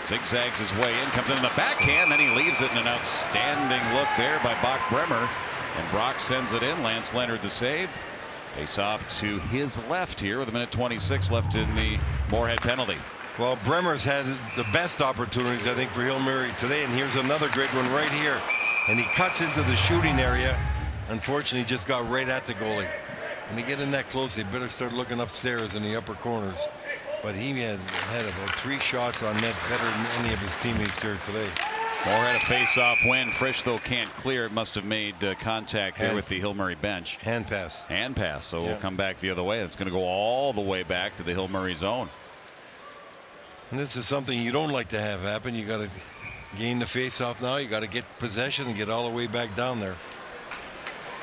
zigzags his way in, comes in the backhand, then he leaves it in an outstanding look there by Bach Bremer. And Brock sends it in. Lance Leonard the save. Face off to his left here with 1:26 left in the Moorhead penalty. Well, Bremer's had the best opportunities, I think, for Hill Murray today. And here's another great one right here. And he cuts into the shooting area. Unfortunately, just got right at the goalie. When you get in that close, they better start looking upstairs in the upper corners. But he had about 3 shots on net, better than any of his teammates here today. Moorhead a face-off win. Frisch, though, can't clear. It must have made contact there with the Hill Murray bench. Hand pass. Hand pass. So we'll come back the other way. It's going to go all the way back to the Hill Murray zone. And this is something you don't like to have happen. You got to gain the face-off now. You got to get possession and get all the way back down there.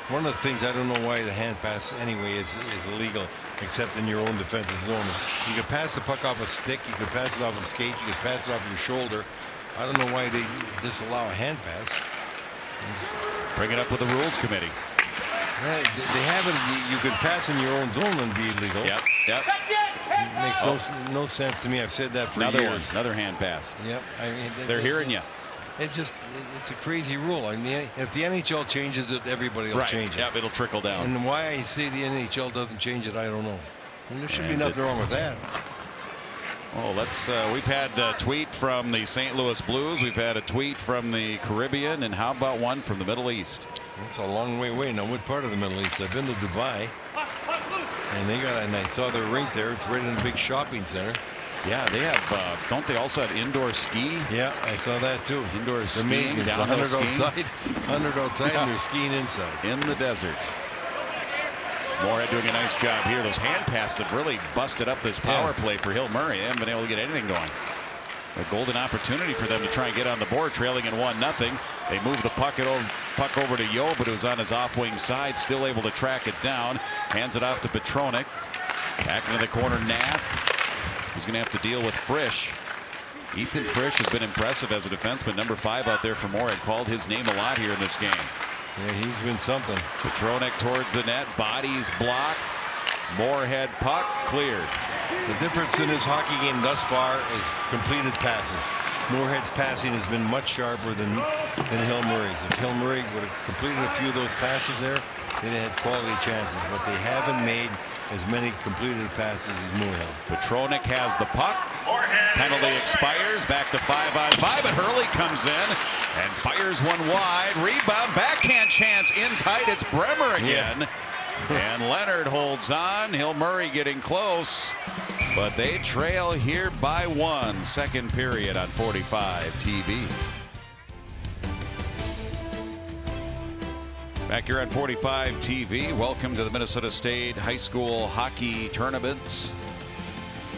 One of the things, I don't know why the hand pass anyway is illegal, except in your own defensive zone. You can pass the puck off a stick. You can pass it off a skate. You can pass it off your shoulder. I don't know why they disallow a hand pass. Bring it up with the rules committee. Yeah, they haven't. You could pass in your own zone and be illegal. Yep. It makes no sense to me. I've said that for years. Another hand pass. Yep. I mean, they're hearing you. It's a crazy rule. I mean, if the NHL changes it, everybody will change it. Yeah, it'll trickle down. And why I say the NHL doesn't change it, I don't know. I mean, there should be nothing wrong with that. Oh, we've had a tweet from the St. Louis Blues. We've had a tweet from the Caribbean. And how about one from the Middle East? It's a long way away. Now, what part of the Middle East? I've been to Dubai. And I saw their rink there. It's right in a big shopping center. Yeah, they have. Don't they also have indoor ski? Yeah, I saw that too. Indoor it's skiing. Amazing. It's 100 outside, 100 outside, and they're skiing inside. In the deserts. Moorhead doing a nice job here. Those hand passes have really busted up this power play for Hill Murray. They haven't been able to get anything going. A golden opportunity for them to try and get on the board, trailing in 1-0. They move the puck over to Yo, but it was on his off-wing side. Still able to track it down. Hands it off to Petronik. Back into the corner, Nath. He's going to have to deal with Frisch. Ethan Frisch has been impressive as a defenseman. Number 5 out there for Moorhead. Called his name a lot here in this game. Yeah, he's been something. Petronik towards the net. Bodies blocked. Moorhead puck cleared. The difference in his hockey game thus far is completed passes. Moorhead's passing has been much sharper than Hill Murray's. If Hill Murray would have completed a few of those passes there, they'd have had quality chances. But they haven't made as many completed passes as Moorhead. Petronik has the puck. Penalty expires. Back to 5-on-5, but Hurley comes in and fires one wide. Rebound, backhand chance in tight. It's Bremer again. Yeah. And Leonard holds on. Hill Murray getting close, but they trail here by 1. Second period on 45 TV. Back here on 45 TV. Welcome to the Minnesota State High School Hockey Tournament.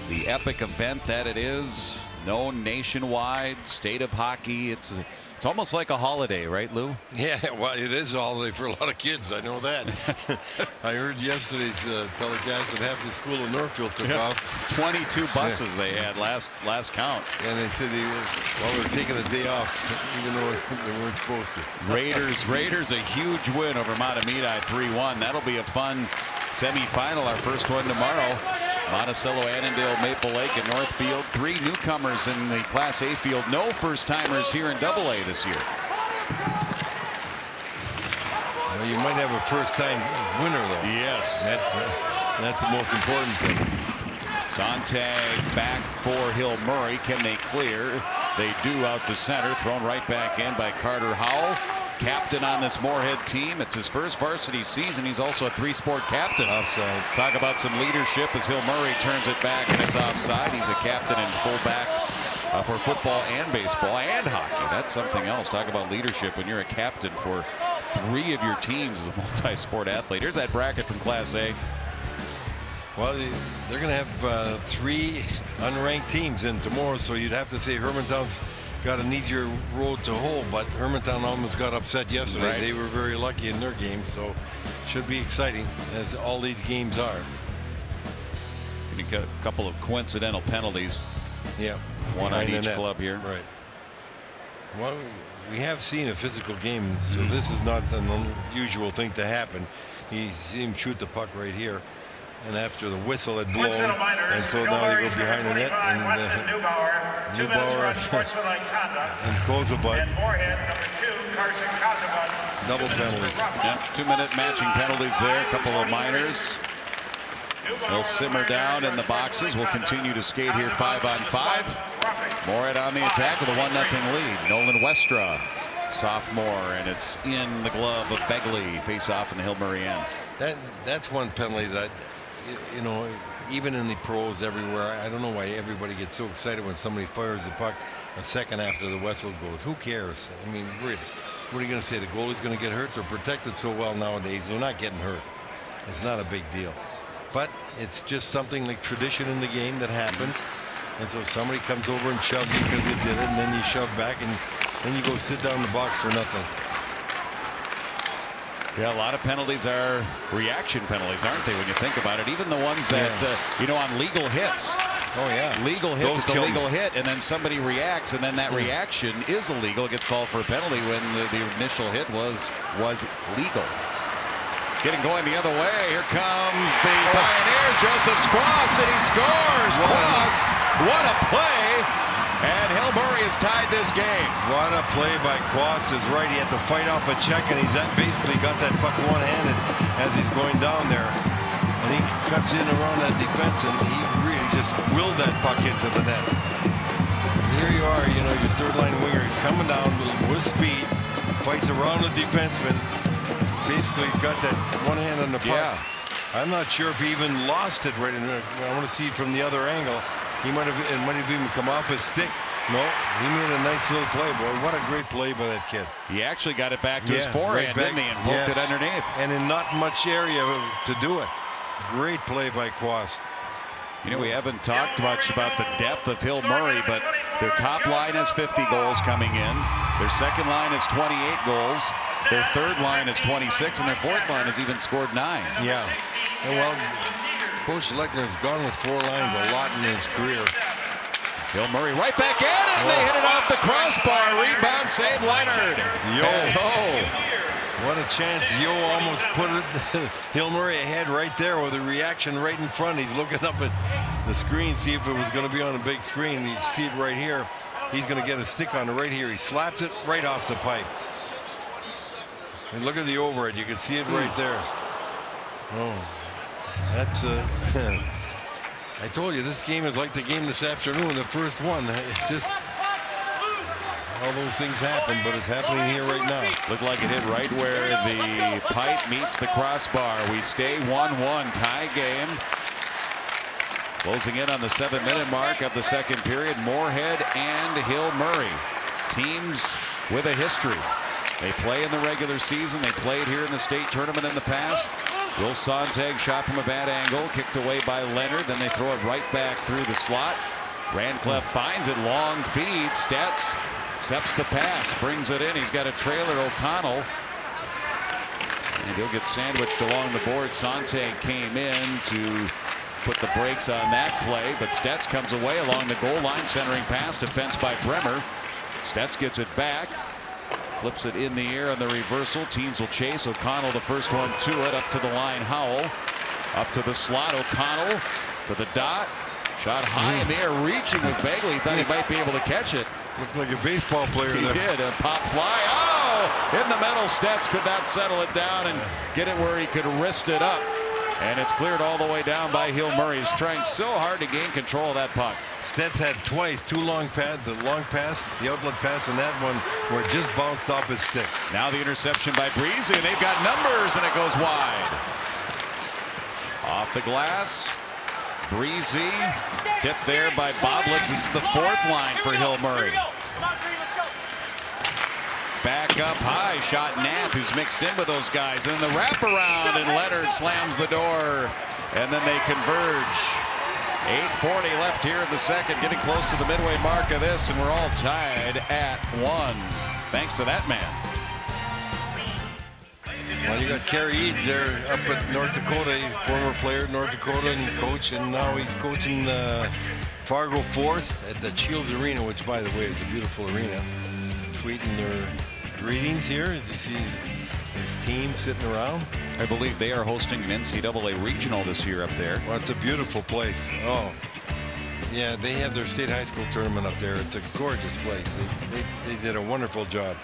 The epic event that it is, known nationwide, State of Hockey. It's It's almost like a holiday, right, Lou? Yeah, well, it is a holiday for a lot of kids. I know that. I heard yesterday's telecast that half the school in Northfield took off. 22 buses they had last count. And they said they were taking a day off, even though they weren't supposed to. Raiders a huge win over Matamidi 3-1. That'll be a fun semifinal. Our first one tomorrow. Monticello, Annandale, Maple Lake, and Northfield. 3 newcomers in the Class A field. No first-timers here in AA this year. Well, you might have a first-time winner, though. Yes. That's the most important thing. Sontag back for Hill Murray. Can they clear? They do out to center. Thrown right back in by Carter Howell. Captain on this Moorhead team. It's his first varsity season. He's also a 3-sport captain. Offside. Talk about some leadership as Hill Murray turns it back and it's offside. He's a captain and fullback for football and baseball and hockey. That's something else. Talk about leadership when you're a captain for 3 of your teams as a multi-sport athlete. Here's that bracket from Class A. Well, they're going to have 3 unranked teams in tomorrow, so you'd have to say Hermantown's got an easier road to hoe, but Hermantown almost got upset yesterday. Right. They were very lucky in their game, so should be exciting as all these games are. A couple of coincidental penalties. Yeah, one on each club here. Right. Well, we have seen a physical game, so this is not an unusual thing to happen. You see him shoot the puck right here, and after the whistle had blown, and so now they go behind the net, and Neubauer and Kozabut. Double penalties. Yep, 2-minute matching penalties there. A couple of minors. They'll simmer down in the boxes. We'll continue to skate here 5-on-5. Moorhead on the attack with a 1-0 lead. Nolan Westra, sophomore, and it's in the glove of Begley. Face off in the Hill Murray end. That's one penalty that, you know, even in the pros everywhere, I don't know why everybody gets so excited when somebody fires the puck a second after the whistle goes. Who cares? I mean, really, what are you going to say? The goalie's going to get hurt? They're protected so well nowadays. They're not getting hurt. It's not a big deal. But it's just something like tradition in the game that happens. And so somebody comes over and shoves you because they did it, and then you shove back, and then you go sit down in the box for nothing. Yeah, a lot of penalties are reaction penalties, aren't they, when you think about it? Even the ones that, you know, on legal hits. Oh, yeah. Legal hits, it's a legal hit, and then somebody reacts, and then that reaction is illegal. It gets called for a penalty when the initial hit was legal. Getting going the other way. Here comes the Pioneers. Joseph Squast, and he scores. Squast, what a play. And Hill Murray has tied this game. What a play by Quast is right. He had to fight off a check, and he's basically got that puck one-handed as he's going down there. And he cuts in around that defense, and he really just willed that puck into the net. And here you are, you know, your third-line winger. He's coming down with speed, fights around the defenseman. Basically, he's got that one hand on the puck. Yeah. I'm not sure if he even lost it right in there. I want to see it from the other angle. He might have even come off his stick. No, he made a nice little play, boy. What a great play by that kid. He actually got it back to his forehand, didn't he, and poked it underneath. And in not much area to do it. Great play by Quast. You know, we haven't talked much about the depth of Hill Murray, but their top line has 50 goals coming in. Their second line has 28 goals. Their third line is 26, and their fourth line has even scored 9. Yeah. And well, Coach Lechner's gone with 4 lines a lot in his career. Hill Murray right back at it. They hit it off the crossbar. Rebound save Leonard. What a chance. Yo almost put it Hill Murray ahead right there with a reaction right in front. He's looking up at the screen, see if it was going to be on a big screen. You see it right here. He's going to get a stick on it right here. He slapped it right off the pipe. And look at the overhead. You can see it right there. Oh, that's I told you this game is like the game this afternoon, the first one. Just all those things happen, but it's happening here right now. Looked like it hit right where the pipe meets the crossbar. We stay 1-1, tie game. Closing in on the 7-minute mark of the second period, Moorhead and Hill Murray, teams with a history. They play in the regular season. They played here in the state tournament in the past. Will Sontag shot from a bad angle, kicked away by Leonard. Then they throw it right back through the slot. Radcliffe finds it, long feed. Stats Accepts the pass, brings it in. He's got a trailer, O'Connell. And he'll get sandwiched along the board. Sante came in to put the brakes on that play, but Stetz comes away along the goal line, centering pass, defense by Bremer. Stetz gets it back, flips it in the air on the reversal. Teams will chase. O'Connell the first one to it, up to the line. Howell up to the slot. O'Connell to the dot. Shot high in the air, reaching with Bagley. Thought he might be able to catch it. Looked like a baseball player He there. did. A pop fly. Oh! In the middle. Stetz could not settle it down and get it where he could wrist it up. And it's cleared all the way down by Hill Murray. He's trying so hard to gain control of that puck. Stetz had twice, the long pass, the outlet pass, and that one where it just bounced off his stick. Now the interception by Breezy, and they've got numbers, and it goes wide. Off the glass. Breezy tipped there by Boblitz. This is the fourth line for Hill Murray. Back up high, shot Nant, who's mixed in with those guys. And the wraparound, and Leonard slams the door. And then they converge. 8:40 left here in the second, getting close to the midway mark of this, and we're all tied at 1. Thanks to that man. Well, you got Kerry Eads there up at North Dakota, former player at North Dakota and coach, and now he's coaching Fargo Force at the Shields Arena, which, by the way, is a beautiful arena. Tweeting their greetings here. You see his team sitting around. I believe they are hosting an NCAA regional this year up there. Well, it's a beautiful place. Oh, yeah, they have their state high school tournament up there. It's a gorgeous place. They did a wonderful job.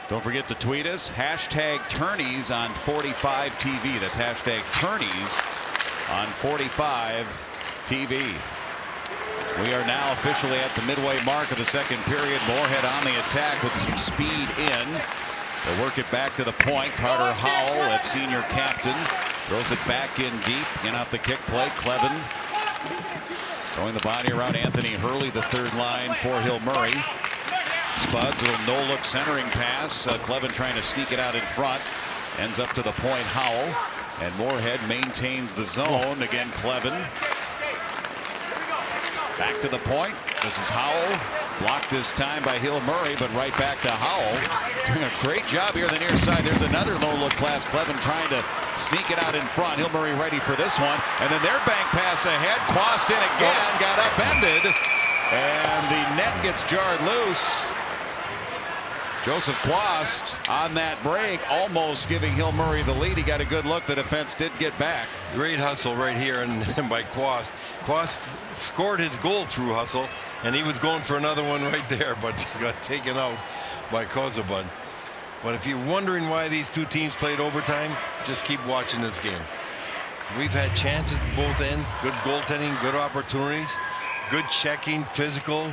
Don't forget to tweet us, hashtag Tourneys on 45 TV. That's hashtag Tourneys on 45 TV. We are now officially at the midway mark of the second period. Moorhead on the attack with some speed in. They'll work it back to the point. Carter Howell, that senior captain, throws it back in deep. In off the kick play. Clevin throwing the body around Anthony Hurley, the third line for Hill Murray. Spuds, a little no-look centering pass. Clevin trying to sneak it out in front. Ends up to the point, Howell. And Moorhead maintains the zone. Again, Clevin. Back to the point. This is Howell. Blocked this time by Hill Murray, but right back to Howell. Doing a great job here on the near side. There's another no-look pass. Clevin trying to sneak it out in front. Hill Murray ready for this one. And then their bank pass ahead. Quast in again. Got upended. And the net gets jarred loose. Joseph Quast on that break, almost giving Hill Murray the lead. He got a good look. The defense did get back. Great hustle right here and by Quast. Quast scored his goal through hustle, and he was going for another one right there, but got taken out by Kozubud. But if you're wondering why these two teams played overtime, just keep watching this game. We've had chances at both ends, good goaltending, good opportunities, good checking, physical,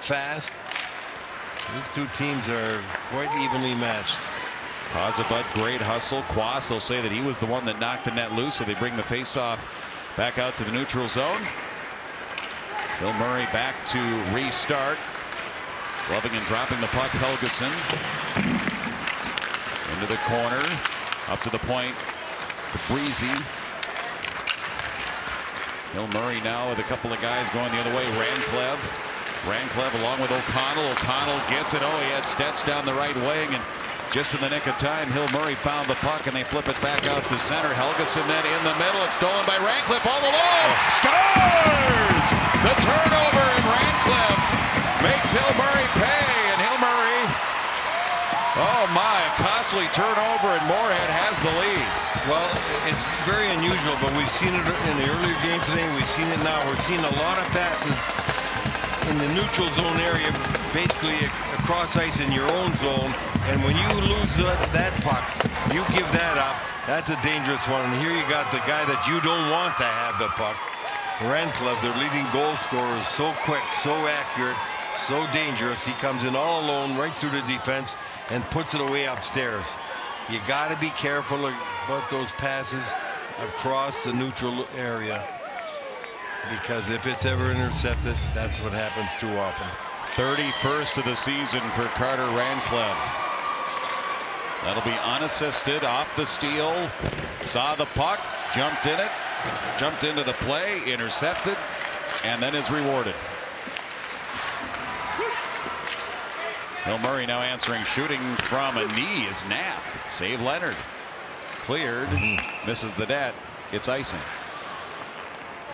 fast. These two teams are quite evenly matched. Kozubud, great hustle. Quast, they'll say that he was the one that knocked the net loose, so they bring the faceoff back out to the neutral zone. Hill Murray back to restart. Gloving and dropping the puck. Helgeson into the corner, up to the point to Breezy. Hill Murray now with a couple of guys going the other way. Ranclev along with O'Connell. O'Connell gets it. Oh, he had Stetz down the right wing, and just in the nick of time, Hill Murray found the puck, and they flip it back out to center. Helgeson then in the middle. It's stolen by Rancliffe all alone. Scores! The turnover, and Rancliffe makes Hill Murray pay, and Hill Murray, oh my, a costly turnover, and Moorhead has the lead. Well, it's very unusual, but we've seen it in the earlier game today, and we've seen it now. We're seeing a lot of passes in the neutral zone area, basically across ice in your own zone, and when you lose that puck, you give that up. That's a dangerous one, and here you got the guy that you don't want to have the puck. Rancliffe, their leading goal scorer, is so quick, so accurate, so dangerous. He comes in all alone right through the defense and puts it away upstairs. You got to be careful about those passes across the neutral area, because if it's ever intercepted, that's what happens too often. 31st of the season for Carter Rancliffe. That'll be unassisted off the steal. Saw the puck, jumped in it, jumped into the play, intercepted, and then is rewarded. Hill Murray now answering, shooting from a knee is Nath. Save Leonard. Cleared. Misses the net. It's icing.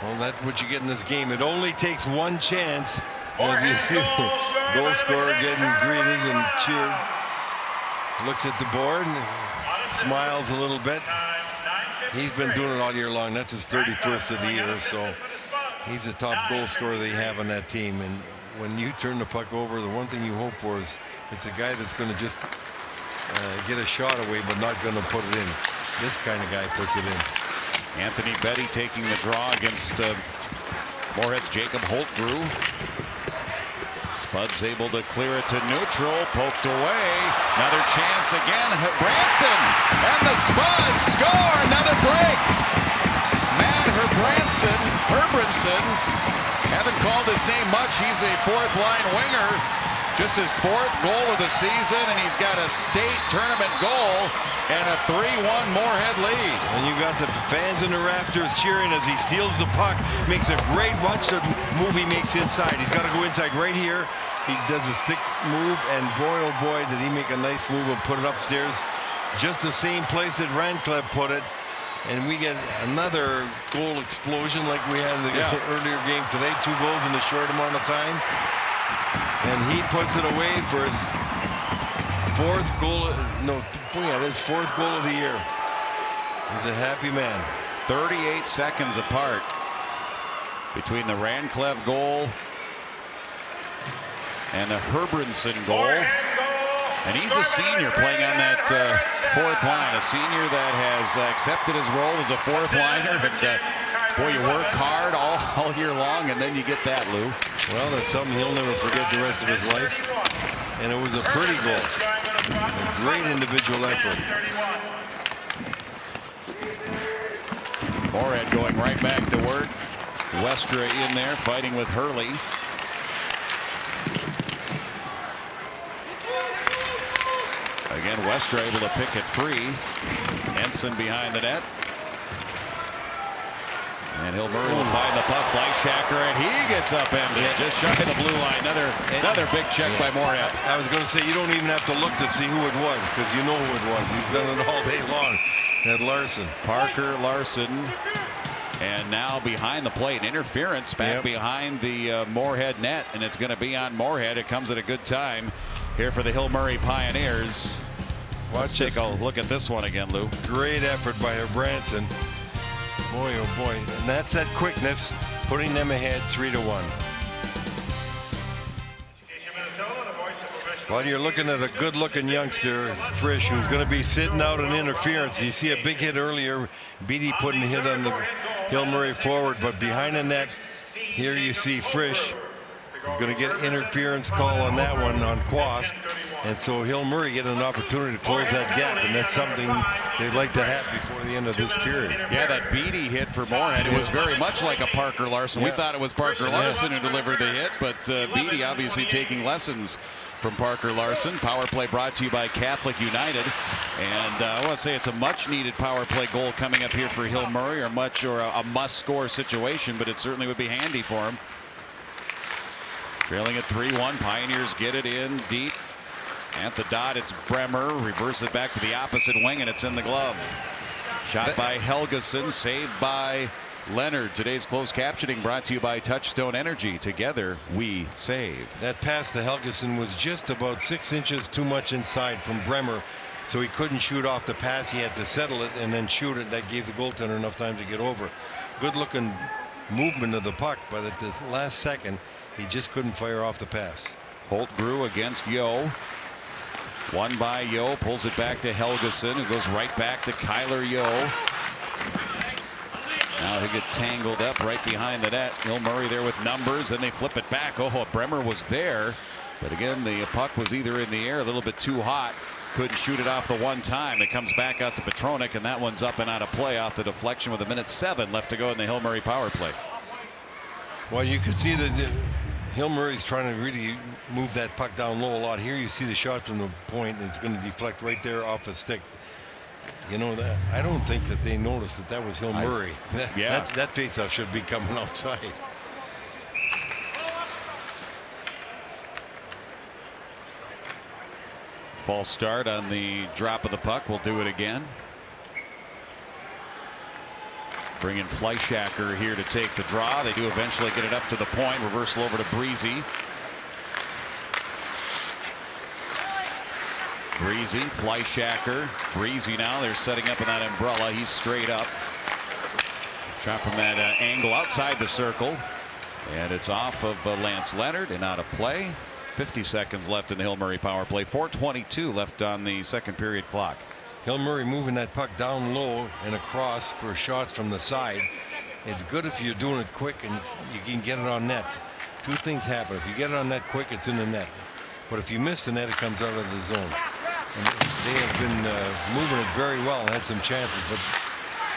Well, that's what you get in this game. It only takes one chance. As you see the goal scorer getting greeted and cheered. Looks at the board and smiles a little bit. He's been doing it all year long. That's his 31st of the year, so he's the top goal scorer they have on that team. And when you turn the puck over, the one thing you hope for is it's a guy that's going to just get a shot away but not going to put it in. This kind of guy puts it in. Anthony Betty taking the draw against Moorhead's Jacob Holtgrew. Spud's able to clear it to neutral. Poked away. Another chance again. Branson and the Spuds score. Another break. Matt Herbranson. Haven't called his name much. He's a fourth-line winger. Just his 4th goal of the season, and he's got a state tournament goal and a 3-1 Moorhead lead. And you got the fans in the rafters cheering as he steals the puck. Makes a great watch the move he makes inside. He's got to go inside right here. He does a stick move, and boy, oh boy, did he make a nice move and put it upstairs. Just the same place that Rancliffe put it. And we get another goal explosion like we had in the earlier game today. 2 goals in a short amount of time. And he puts it away for his 4th goal. His 4th goal of the year. He's a happy man. 38 seconds apart between the Rancliffe goal and the Herbranson goal. And he's a senior playing on that 4th line. A senior that has accepted his role as a 4th liner. And boy, you work hard all year long, and then you get that, Lou. Well, that's something he'll never forget the rest of his life. And it was a pretty goal. A great individual effort. Moorhead going right back to work. Westra in there fighting with Hurley. Again, Westra able to pick it free. Ensign behind the net. And Hill Murray will find the puck. Fleischacker, and he gets upended just shy of the blue line. Another big check by Moorhead. I was going to say, you don't even have to look to see who it was, because you know who it was. He's done it all day long. That Larson. Parker Larson. And now behind the plate, interference back behind the Moorhead net, and it's going to be on Moorhead. It comes at a good time here for the Hill Murray Pioneers. Let's take a look at this one again, Lou. Great effort by Branson. Boy, oh boy. And that's that quickness, putting them ahead 3-1. Well, you're looking at a good-looking youngster, Frisch, who's going to be sitting out an interference. You see a big hit earlier. Beatty putting a hit on the Hill Murray forward, but behind the net, here you see Frisch. He's going to get interference call on that one on Quast. And so Hill Murray getting an opportunity to close that gap, and that's something they'd like to have before the end of this period. Yeah, that Beatty hit for Moorhead, it was very much like a Parker Larson. We thought it was Parker Larson who delivered the hit, but Beatty obviously taking lessons from Parker Larson. Power play brought to you by Catholic United. And I want to say it's a much-needed power play goal coming up here for Hill Murray, or a must-score situation, but it certainly would be handy for him. Trailing at 3-1, Pioneers get it in deep. At the dot, it's Bremer. Reverse it back to the opposite wing, and it's in the glove. Shot by Helgeson, saved by Leonard. Today's closed captioning brought to you by Touchstone Energy. Together, we save. That pass to Helgeson was just about 6 inches too much inside from Bremer, so he couldn't shoot off the pass. He had to settle it and then shoot it. That gave the goaltender enough time to get over. Good-looking movement of the puck, but at the last second, he just couldn't fire off the pass. Holtgrew against Yo. Won by Yo, pulls it back to Helgeson, who goes right back to Kyler Yo. Now he gets tangled up right behind the net. Hill Murray there with numbers, and they flip it back. Oh, Bremer was there, but again, the puck was either in the air, a little bit too hot. Couldn't shoot it off the one time. It comes back out to Petronik, and that one's up and out of play off the deflection with 1:07 left to go in the Hill Murray power play. Well, you can see that Hill Murray's trying to really move that puck down low a lot. Here you see the shot from the point, and it's going to deflect right there off a stick. You know, that I don't think that they noticed that was Hill Murray. That faceoff should be coming outside. False start on the drop of the puck. We'll do it again. Bring in Fleischacker here to take the draw. They do eventually get it up to the point. Reversal over to Breezy. Breezy, Fleischacker, Breezy now. They're setting up in that umbrella. He's straight up. Shot from that angle outside the circle. And it's off of Lance Leonard and out of play. 50 seconds left in the Hill Murray power play. 4:22 left on the second period clock. Hill Murray moving that puck down low and across for shots from the side. It's good if you're doing it quick and you can get it on net. Two things happen. If you get it on net quick, it's in the net. But if you miss the net, it comes out of the zone. And they have been moving it very well and had some chances, but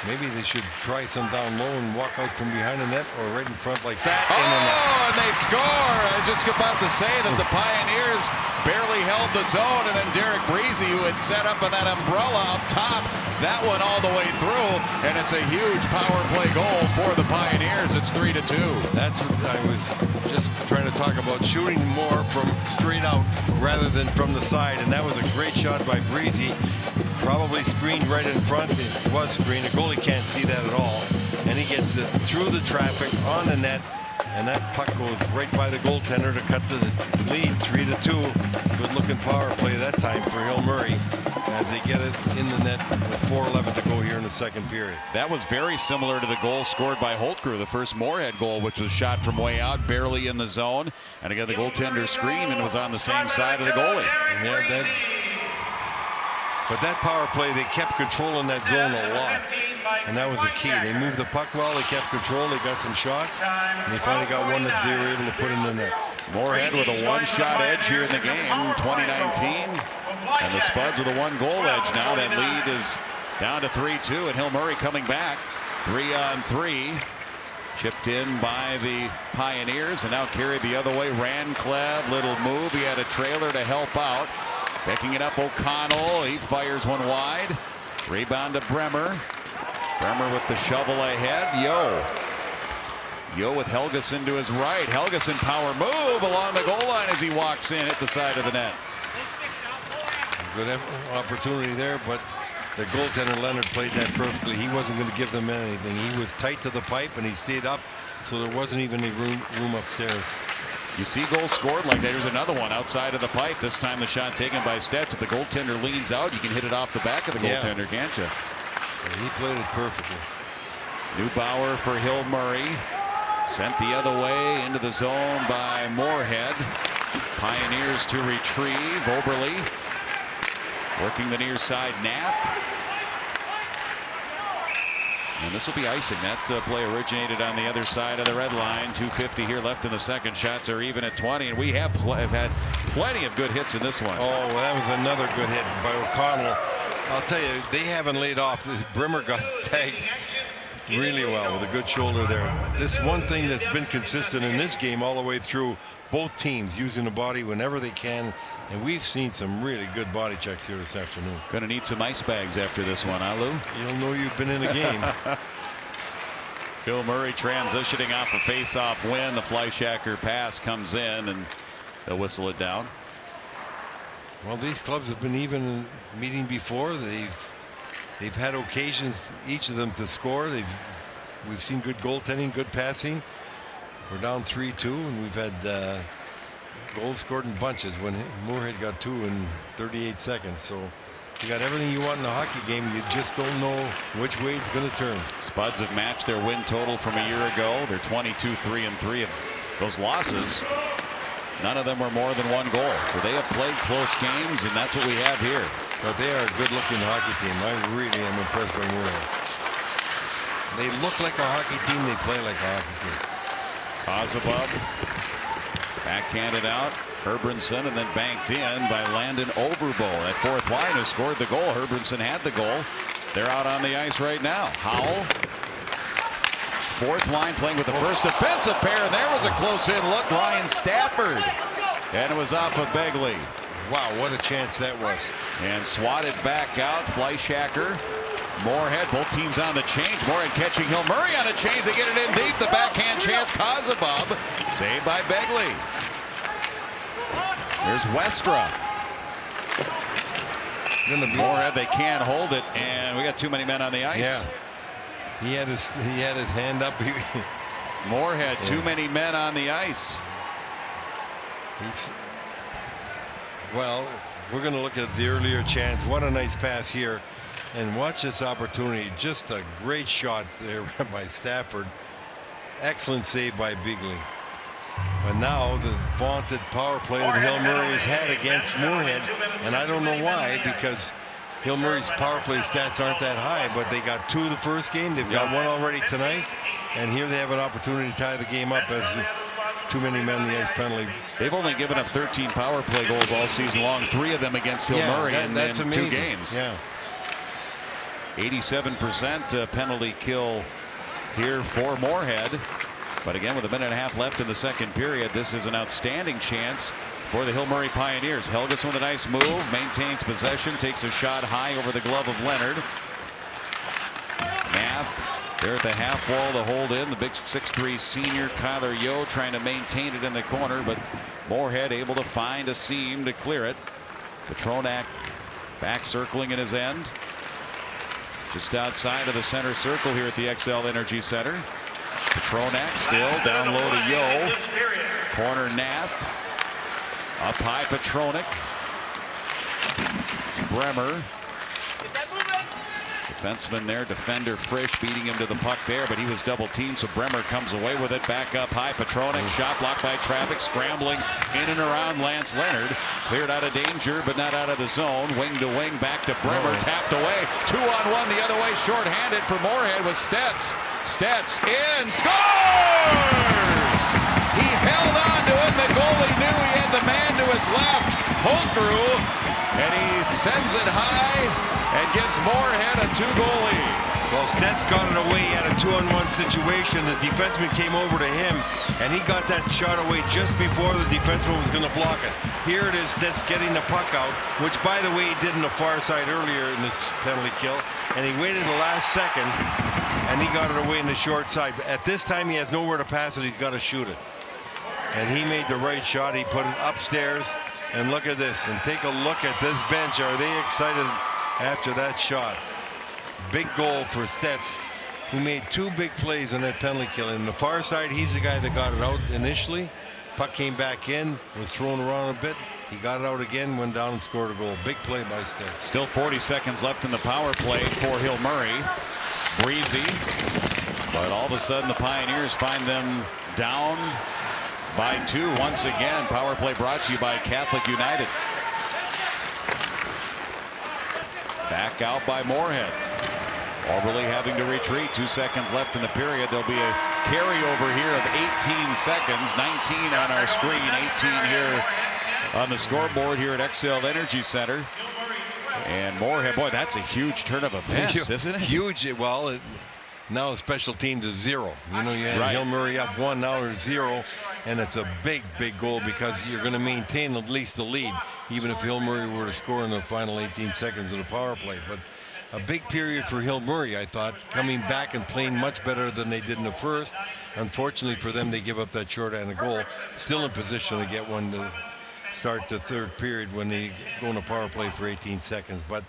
maybe they should try some down low and walk out from behind the net or right in front like that. And they score. I was just about to say that the Pioneers barely held the zone, and then Derek Breezy, who had set up in that umbrella up top, that one all the way through, and it's a huge power play goal for the Pioneers. It's 3-2. That's what I was just trying to talk about, shooting more from straight out rather than from the side, and that was a great shot by Breezy. Probably screened right in front. It was screened. The goalie can't see that at all. And he gets it through the traffic on the net. And that puck goes right by the goaltender to cut the lead 3-2. Good looking power play that time for Hill Murray as they get it in the net with 4:11 to go here in the second period. That was very similar to the goal scored by Holtgrew, the first Moorhead goal, which was shot from way out, barely in the zone. And again, the goaltender screened and it was on the same side of the goalie. Yeah, but that power play, they kept controlling that zone a lot. And that was the key. They moved the puck well, they kept control, they got some shots, and they finally got one that they were able to put in the net. Moorhead with a one-shot edge here in the game, 2019. And the Spuds with a one-goal edge now. That lead is down to 3-2, and Hill Murray coming back 3-on-3. Chipped in by the Pioneers, and now carried the other way. Rancleb, little move. He had a trailer to help out. Picking it up, O'Connell. He fires one wide. Rebound to Bremer. Bremer with the shovel ahead. Yo with Helgeson to his right. Helgeson power move along the goal line as he walks in at the side of the net. Good opportunity there, but the goaltender Leonard played that perfectly. He wasn't going to give them anything. He was tight to the pipe and he stayed up, so there wasn't even any room upstairs. You see goals scored like that. Here's another one outside of the pipe. This time the shot taken by Stets. If the goaltender leans out, you can hit it off the back of the goaltender, can't you? He played it perfectly. Neubauer for Hill Murray. Sent the other way into the zone by Moorhead. Pioneers to retrieve. Oberle working the near side. Knapp. And this will be icing. That play originated on the other side of the red line. 2:50 here left in the second. Shots are even at 20, and we have had plenty of good hits in this one. Oh, well, that was another good hit by O'Connell. I'll tell you, they haven't laid off. Bremer got tagged really well with a good shoulder there. This one thing that's been consistent in this game all the way through, both teams using the body whenever they can, and we've seen some really good body checks here this afternoon. Gonna need some ice bags after this one, huh, Lou? You'll know you've been in a game. Hill Murray transitioning off a face-off win. The Fleischacker pass comes in, and they'll whistle it down. Well, these clubs have been even meeting before. They've had occasions, each of them, to score. We've seen good goaltending, good passing. We're down 3-2, and we've had goals scored in bunches when Moorhead got 2 in 38 seconds. So you got everything you want in a hockey game. You just don't know which way it's going to turn. Spuds have matched their win total from a year ago. They're 22-3-3 of those losses. None of them were more than one goal. So they have played close games, and that's what we have here. But they are a good-looking hockey team. I really am impressed by Moorhead. They look like a hockey team. They play like a hockey team. Kozubov backhanded out. Herbranson, and then banked in by Landon Overbo. That fourth line has scored the goal. Herbranson had the goal. They're out on the ice right now. Howell. Fourth line playing with the first defensive pair, and there was a close-in look. Ryan Stafford. And it was off of Begley. Wow, what a chance that was. And swatted back out. Fleischacker. Moorhead, both teams on the change. Moorhead catching Hill Murray on a change. They get it in deep. The backhand chance. Kozubov saved by Begley. There's Westra. going to be. Moorhead, they can't hold it, and we got too many men on the ice. Yeah. He had his hand up. Moorhead, too many men on the ice. Well, we're going to look at the earlier chance. What a nice pass here. And watch this opportunity. Just a great shot there by Stafford. Excellent save by Bigley. But now the vaunted power play that Hill Murray has had against Moorhead. And I don't know why, because Hill Murray's power play stats aren't that high, but they got 2 the first game. They've got 1 already tonight. And here they have an opportunity to tie the game up as too many men in the ice penalty. They've only given up 13 power play goals all season long, 3 of them against Hill Murray in 2 games. Yeah. 87% penalty kill here for Moorhead. But again, with a minute and a half left in the second period, this is an outstanding chance for the Hill Murray Pioneers. Helgeson with a nice move, maintains possession, takes a shot high over the glove of Leonard. Nath there at the half wall to hold in. The big 6'3" senior Kyler Yeo trying to maintain it in the corner, but Moorhead able to find a seam to clear it. Petronak back circling in his end. Just outside of the center circle here at the XL Energy Center. Petronak still down low to Yeo. Corner Nath. Up high Petronak. It's Bremer. Defenseman there, defender Frisch beating him to the puck there, but he was double teamed, so Bremer comes away with it. Back up high, Petronak, shot blocked by traffic, scrambling in and around Lance Leonard. Cleared out of danger, but not out of the zone. Wing to wing, back to Bremer, tapped away. 2-on-1 the other way, short-handed for Moorhead with Stets. Stets in, scores! He held on to it, the goalie knew he had the man to his left, Holtgrew, and he sends it high and gives Moorhead a 2-goal lead. Well, Stets got it away. He had a 2-on-1 situation. The defenseman came over to him, and he got that shot away just before the defenseman was going to block it. Here it is, Stets getting the puck out, which, by the way, he did in the far side earlier in this penalty kill, and he waited the last second, and he got it away in the short side. But at this time, he has nowhere to pass it. He's got to shoot it. And he made the right shot. He put it upstairs, and look at this, and take a look at this bench. Are they excited after that shot? Big goal for Stets, who made 2 big plays on that penalty kill. In the far side, he's the guy that got it out initially. Puck came back in, was thrown around a bit. He got it out again, went down and scored a goal. Big play by Stets. Still 40 seconds left in the power play for Hill Murray. Breezy, but all of a sudden the Pioneers find them down by 2 once again. Power play brought to you by Catholic United. Back out by Moorhead. Oberle having to retreat. 2 seconds left in the period. There'll be a carryover here of 18 seconds. 19 on our screen. 18 here on the scoreboard here at XL Energy Center. And Moorhead, boy, that's a huge turn of events, isn't it? Huge. Well, now the special teams is 0. You know, you had Hill Murray up 1, now they're 0. And it's a big, big goal because you're going to maintain at least the lead, even if Hill Murray were to score in the final 18 seconds of the power play. But a big period for Hill Murray, I thought, coming back and playing much better than they did in the first. Unfortunately for them, they give up that short-handed goal. Still in position to get one to start the third period when they go in a power play for 18 seconds. But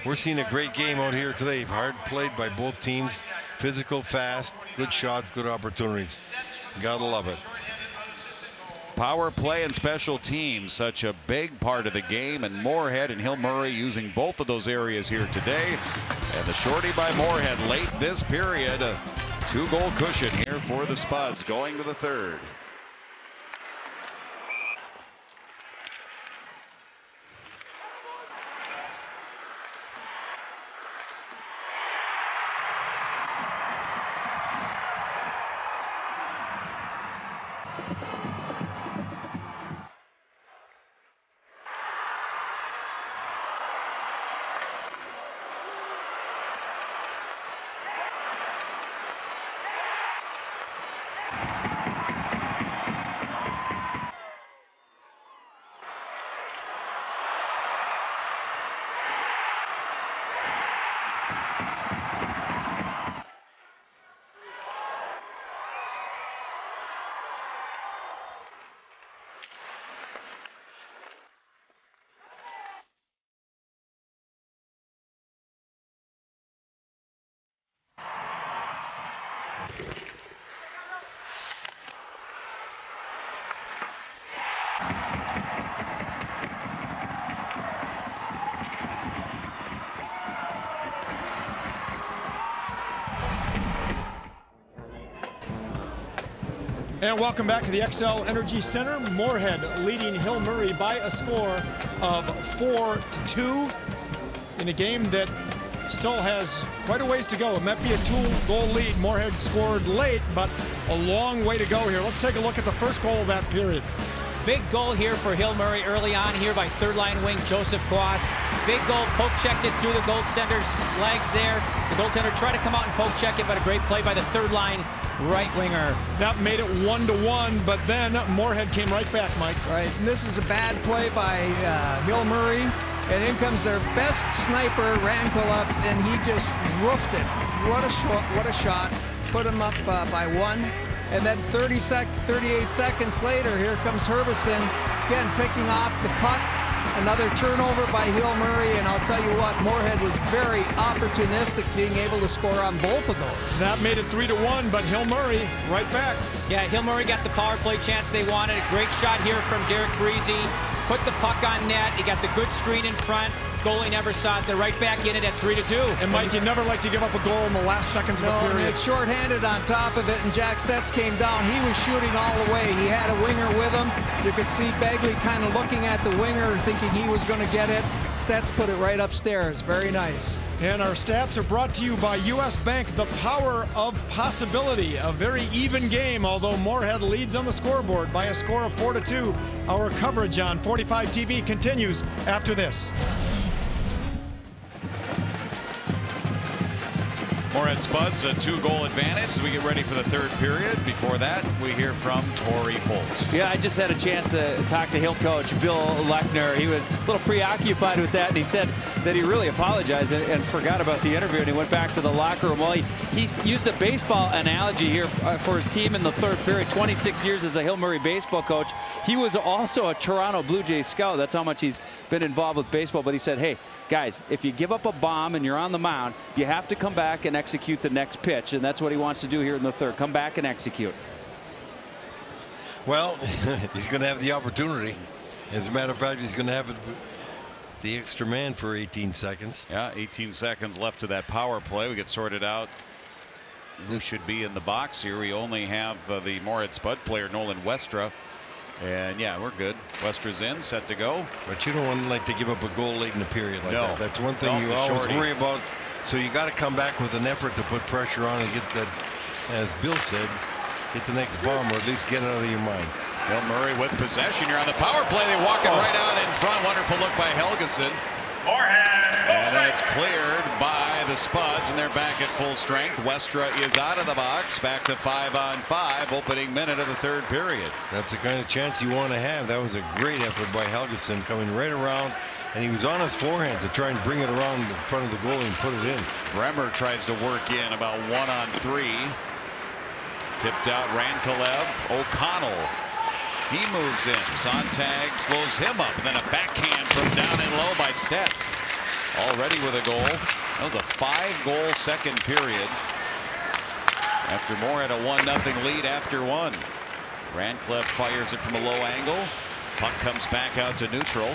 we're seeing a great game out here today. Hard played by both teams. Physical, fast, good shots, good opportunities. Gotta love it. Power play and special teams, such a big part of the game, and Moorhead and Hill Murray using both of those areas here today. And the shorty by Moorhead late this period, a 2-goal cushion here for the Spuds going to the third. And welcome back to the XL Energy Center. Moorhead leading Hill Murray by a score of 4-2 in a game that still has quite a ways to go. It might be a 2-goal lead. Moorhead scored late, but a long way to go here. Let's take a look at the first goal of that period. Big goal here for Hill Murray early on here by third-line wing Joseph Quast. Big goal, poke checked it through the goaltender's legs there. The goaltender tried to come out and poke check it, but a great play by the third-line right winger. That made it 1-1, but then Moorhead came right back, Mike. Right, and this is a bad play by Hill Murray. And in comes their best sniper, Rankulov, and he just roofed it. What a shot. Put him up by one. And then 38 seconds later, here comes Herbison, again picking off the puck. Another turnover by Hill Murray, and I'll tell you what, Moorhead was very opportunistic being able to score on both of those. That made it 3-1, but Hill Murray right back. Yeah, Hill Murray got the power play chance they wanted. A great shot here from Derek Breezy. Put the puck on net. He got the good screen in front. Goalie never saw it. They're right back in it at 3-2. And Mike, you never like to give up a goal in the last seconds of a period. It's shorthanded on top of it, and Jack Stetz came down. He was shooting all the way. He had a winger with him. You could see Begley kind of looking at the winger, thinking he was going to get it. Stetz put it right upstairs. Very nice. And our stats are brought to you by U.S. Bank, the power of possibility. A very even game, although Moorhead leads on the scoreboard by a score of 4-2. Our coverage on 45 TV continues after this. Moorhead Spuds, a 2-goal advantage as we get ready for the third period. Before that, we hear from Torrey Holt. Yeah, I just had a chance to talk to Hill coach Bill Lechner. He was a little preoccupied with that, and he said that he really apologized and forgot about the interview, and he went back to the locker room. Well, he used a baseball analogy here for his team in the third period. 26 years as a Hill Murray baseball coach. He was also a Toronto Blue Jays scout. That's how much he's been involved with baseball. But he said, hey, guys, if you give up a bomb and you're on the mound, you have to come back and execute the next pitch, and that's what he wants to do here in the third. Come back and execute. Well, he's going to have the opportunity. As a matter of fact, he's going to have the extra man for 18 seconds. Yeah, 18 seconds left to that power play. We get sorted out who should be in the box here. We only have the Moorhead Spud player Nolan Westra. And yeah, we're good. Westra's in, set to go. But you don't want to like to give up a goal late in the period like that. That's one thing you always worry about. So you got to come back with an effort to put pressure on and get that, as Bill said, get the next bomb, or at least get it out of your mind. Hill Murray with possession. You're on the power play. They walk it right out in front. Wonderful look by Helgeson. And then it's cleared by the Spuds, and they're back at full strength. Westra is out of the box. Back to 5-on-5, opening minute of the third period. That's the kind of chance you want to have. That was a great effort by Helgeson, coming right around, and he was on his forehand to try and bring it around in front of the goal and put it in. Bremer tries to work in about 1-on-3. Tipped out Rankulov. O'Connell. He moves in. Sontag slows him up, and then a backhand from down and low by Stetz. Already with a goal. That was a 5-goal second period. After Moorhead a 1-0 lead after one. Rankulov fires it from a low angle. Puck comes back out to neutral.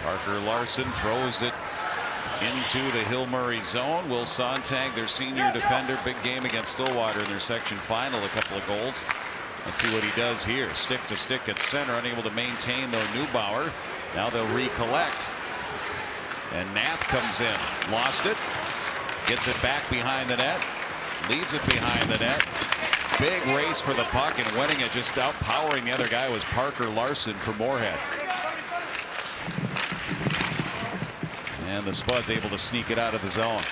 Parker Larson throws it into the Hill Murray zone. Will Sontag, their senior defender, big game against Stillwater in their section final, a couple of goals. Let's see what he does here. Stick to stick at center, unable to maintain though Neubauer. Now they'll recollect. And Knapp comes in. Lost it. Gets it back behind the net. Leaves it behind the net. Big race for the puck, and winning it, just outpowering the other guy, was Parker Larson for Moorhead. And the Spuds able to sneak it out of the zone.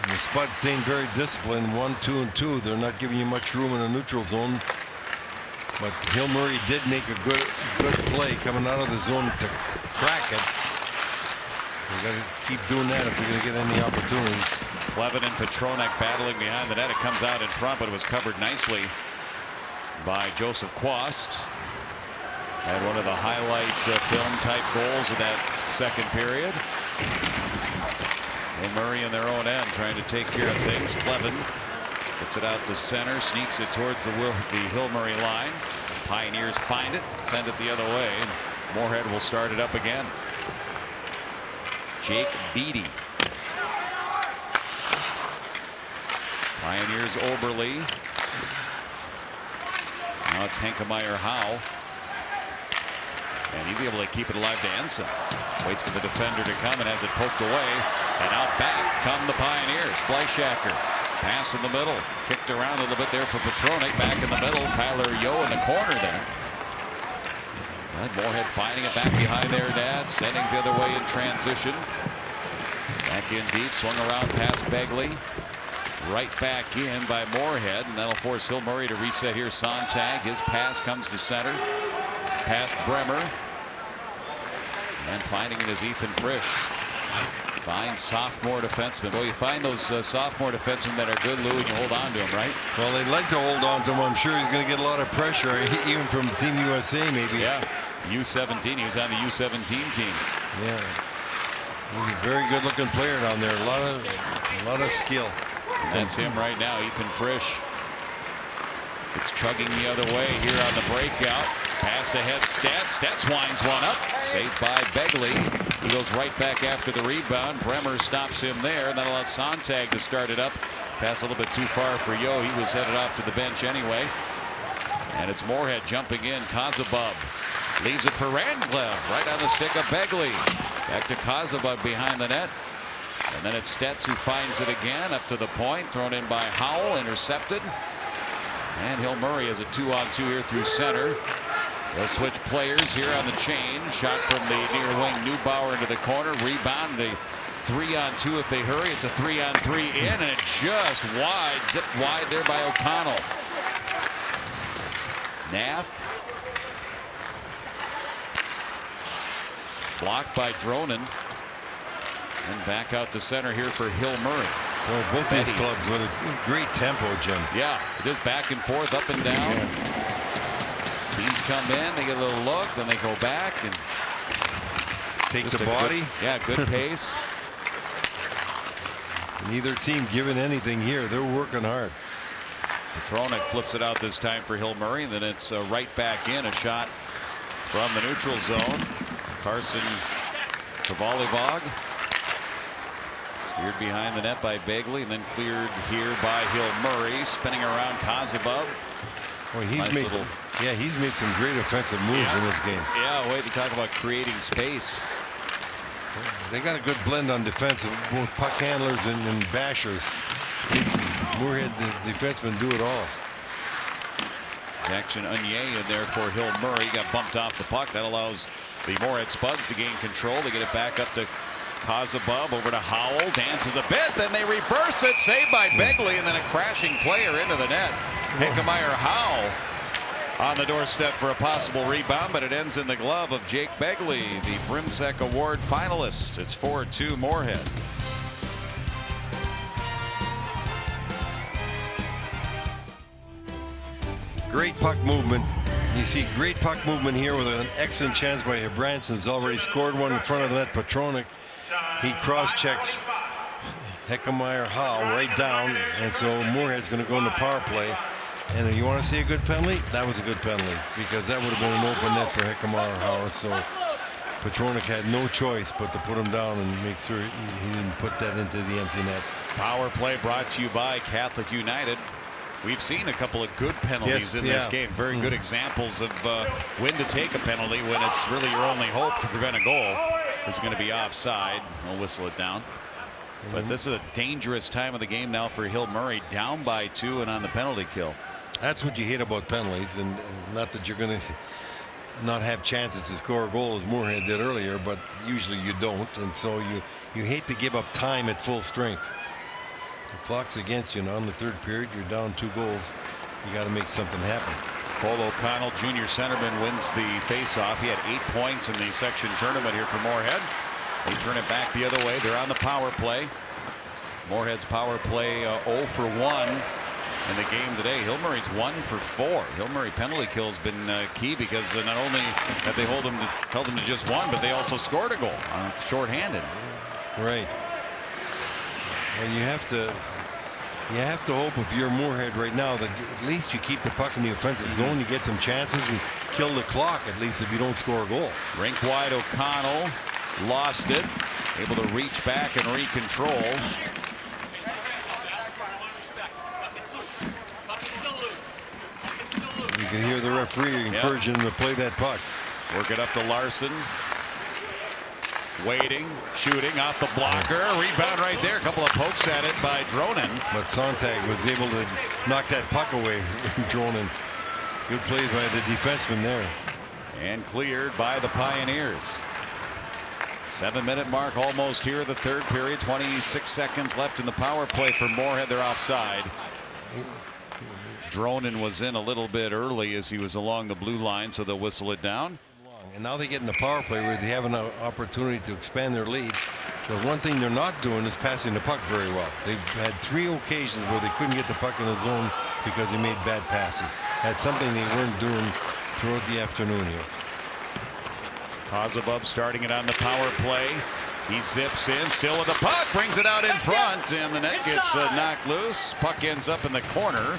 The Spuds staying very disciplined, 1, 2, and 2. They're not giving you much room in the neutral zone. But Hill Murray did make a good play coming out of the zone to crack it. You got to keep doing that if you're going to get any opportunities. Clevin and Petronak battling behind the net. It comes out in front, but it was covered nicely by Joseph Quast. Had one of the highlight film type goals of that second period. Hill Murray in their own end trying to take care of things. Clevin gets it out to center, sneaks it towards the Hill Murray line. Pioneers find it, send it the other way, and Moorhead will start it up again. Jake Beatty. Pioneers Oberle. Now it's Henkemeyer Howe. And he's able to keep it alive to Ensign. Waits for the defender to come and has it poked away. And out back come the Pioneers. Fleischacker. Pass in the middle. Kicked around a little bit there for Petronik. Back in the middle. Kyler Yo in the corner there. And Moorhead finding it back behind their net. Sending the other way in transition. Back in deep. Swung around past Begley. Right back in by Moorhead. And that'll force Hill Murray to reset here. Sontag. His pass comes to center. Past Bremer. And finding it is Ethan Frisch. Finds sophomore defenseman. Well, you find those sophomore defensemen that are good, Lou, and you hold on to them, right? Well, they'd like to hold on to him. I'm sure he's going to get a lot of pressure, even from Team USA, maybe. Yeah, U17. He was on the U17 team. Yeah, he's a very good-looking player down there. A lot of skill. And that's him right now, Ethan Frisch. It's chugging the other way here on the breakout. Pass ahead, Stats. Stats winds one up. Saved by Begley. He goes right back after the rebound. Bremer stops him there. And that allows Sontag to start it up. Pass a little bit too far for Yo. He was headed off to the bench anyway. And it's Moorhead jumping in. Kozabub leaves it for Randcliffe. Right on the stick of Begley. Back to Kozabub behind the net. And then it's Stats who finds it again. Up to the point. Thrown in by Howell. Intercepted. And Hill Murray has a 2-on-2 here through center. They'll switch players here on the change. Shot from the near wing. Neubauer into the corner. Rebound. A 3-on-2 if they hurry. It's a 3-on-3 in. And it just wide. Zipped wide there by O'Connell. Nath. Blocked by Dronen. And back out to center here for Hill Murray. Well, both these clubs with a great tempo, Jim. Yeah, just back and forth, up and down. Yeah. Teams come in, they get a little look, then they go back and take the body. Good pace. Neither team giving anything here. They're working hard. Petronik flips it out this time for Hill Murray, and then it's right back in. A shot from the neutral zone. Carson Kovalevog. Cleared behind the net by Begley, and then cleared here by Hill Murray. Spinning around Kozabub. Well, he's made some great offensive moves in this game. Yeah, way to talk about creating space. They got a good blend on defense, both puck handlers and bashers. Moorhead, the defensemen, do it all. Jackson Onier in there for Hill Murray. Got bumped off the puck. That allows the Moorhead Spuds to gain control. They get it back up to Kozabub, over to Howell, dances a bit, then they reverse it, saved by Begley, and then a crashing player into the net. Henkemeyer Howe on the doorstep for a possible rebound, but it ends in the glove of Jake Begley, the Brimsek Award finalist. It's 4-2 Moorhead. Great puck movement. You see great puck movement here with an excellent chance by Branson's already scored one in front of the net. Petronik. He cross-checks Henkemeyer Howe right down, and so Moorhead's going to go in the power play. And if you want to see a good penalty, that was a good penalty, because that would have been an open net for Henkemeyer Howe. So Petronik had no choice but to put him down and make sure he didn't put that into the empty net. Power play brought to you by Catholic United. We've seen a couple of good penalties in this game. Very good examples of when to take a penalty when it's really your only hope to prevent a goal. This is going to be offside. We'll whistle it down. But this is a dangerous time of the game now for Hill Murray, down by 2 and on the penalty kill. That's what you hate about penalties, and not that you're going to not have chances to score a goal as Moorhead did earlier, but usually you don't, and so you hate to give up time at full strength. The clock's against you now in the third period. You're down 2 goals. You got to make something happen. Cole O'Connell, junior centerman, wins the faceoff. He had 8 points in the section tournament here for Moorhead. They turn it back the other way. They're on the power play. Moorhead's power play 0 for 1 in the game today. Hill Murray's 1 for 4. Hill Murray penalty kill has been key, because not only have they held them to just 1, but they also scored a goal shorthanded. Right. Well, you have to hope, if you're Moorhead right now, that at least you keep the puck in the offensive zone. You get some chances and kill the clock, at least, if you don't score a goal. Rink wide O'Connell lost it, able to reach back and recontrol. You can hear the referee encouraging him to play that puck. Work it up to Larson. Waiting, shooting off the blocker. Rebound right there. A couple of pokes at it by Dronen. But Sontag was able to knock that puck away. Dronen. Good play by the defenseman there. And cleared by the Pioneers. 7-minute mark almost here, the third period. 26 seconds left in the power play for Moorhead. They're offside. Dronen was in a little bit early as he was along the blue line, so they'll whistle it down. And now they get in the power play where they have an opportunity to expand their lead. The one thing they're not doing is passing the puck very well. They've had 3 occasions where they couldn't get the puck in the zone because they made bad passes. That's something they weren't doing throughout the afternoon here. Kozubov starting it on the power play. He zips in, still with the puck, brings it out in front, and the net gets knocked loose. Puck ends up in the corner.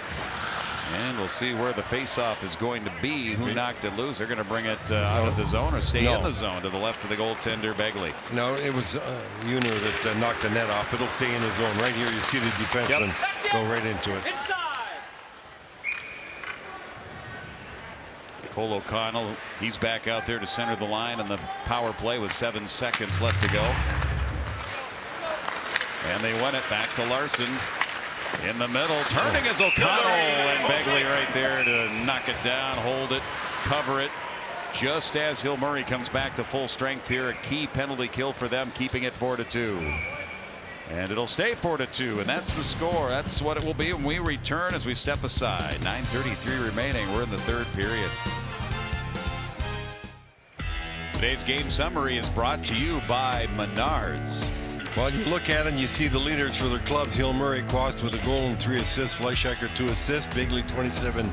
And we'll see where the faceoff is going to be. Who knocked it loose? They're going to bring it out of the zone or stay in the zone to the left of the goaltender, Begley. No, it was Uner that knocked the net off. It'll stay in the zone. Right here, you see the defenseman go right into it. Cole O'Connell, he's back out there to center the line on the power play with 7 seconds left to go. And they win it back to Larson. In the middle, turning is O'Connell, and Begley right there to knock it down, hold it, cover it. Just as Hill Murray comes back to full strength here, a key penalty kill for them, keeping it 4-2. And it'll stay 4-2, and that's the score. That's what it will be when we return as we step aside. 9:33 remaining. We're in the third period. Today's game summary is brought to you by Menards. Well, you look at it and you see the leaders for their clubs. Hill Murray, Quast with a goal and 3 assists. Fleischacker 2 assists. Bigley 27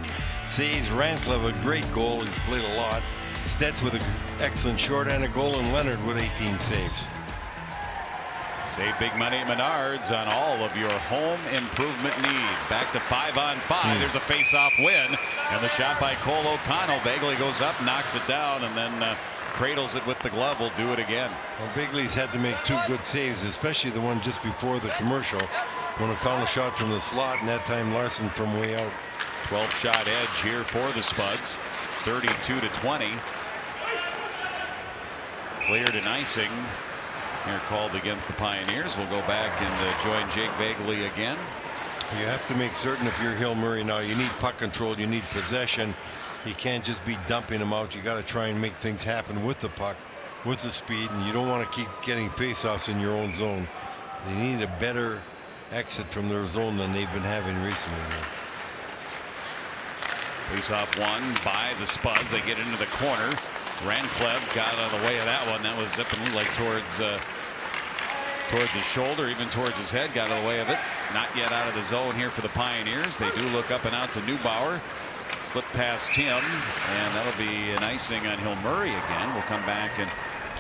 saves. Rancliffe a great goal. He's played a lot. Stets with an excellent short and a goal, and Leonard with 18 saves. Save big money at Menards on all of your home improvement needs. Back to 5-on-5. There's a face-off win, and the shot by Cole O'Connell. Begley goes up, knocks it down, and then cradles it with the glove. Will do it again. Well, Bigley's had to make 2 good saves, especially the one just before the commercial when O'Connell shot from the slot, and that time Larson from way out. 12-shot edge here for the Spuds. 32-20. Cleared and icing here called against the Pioneers. We'll go back and join Jake Begley again. You have to make certain if you're Hill Murray now, you need puck control, you need possession. You can't just be dumping them out. You got to try and make things happen with the puck, with the speed, and you don't want to keep getting faceoffs in your own zone. They need a better exit from their zone than they've been having recently. Faceoff won by the Spuds. They get into the corner. Rancliffe got out of the way of that one. That was zipping like towards his shoulder, even towards his head. Got out of the way of it. Not yet out of the zone here for the Pioneers. They do look up and out to Neubauer. Slip past him, and that'll be an icing on Hill Murray again. We'll come back and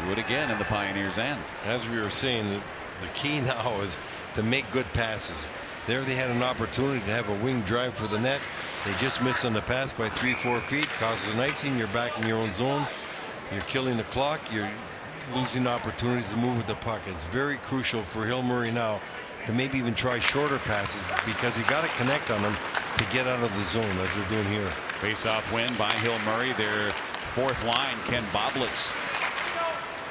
do it again in the Pioneers' end. As we were saying, the key now is to make good passes. There they had an opportunity to have a wing drive for the net. They just missed on the pass by 3-4 feet. Causes an icing. You're back in your own zone. You're killing the clock. You're losing opportunities to move with the puck. It's very crucial for Hill Murray now to maybe even try shorter passes, because you got to connect on them to get out of the zone as they're doing here. Face-off win by Hill Murray. Their fourth line, Ken Boblitz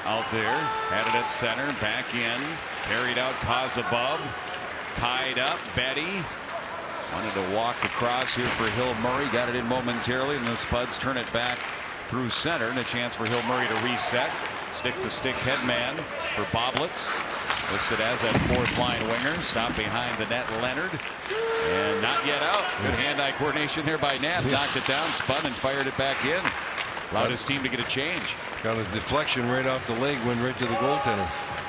out there. Had it at center, back in, carried out Kozubov, tied up. Betty wanted to walk across here for Hill Murray, got it in momentarily, and the Spuds turn it back through center, and a chance for Hill Murray to reset. Stick-to-stick headman for Boblitz, listed as that fourth line winger. Stop behind the net, Leonard, and not yet out. Good hand-eye coordination there by Knapp. Knocked it down, spun, and fired it back in. Allowed his team to get a change. Got his deflection right off the leg, went right to the goaltender.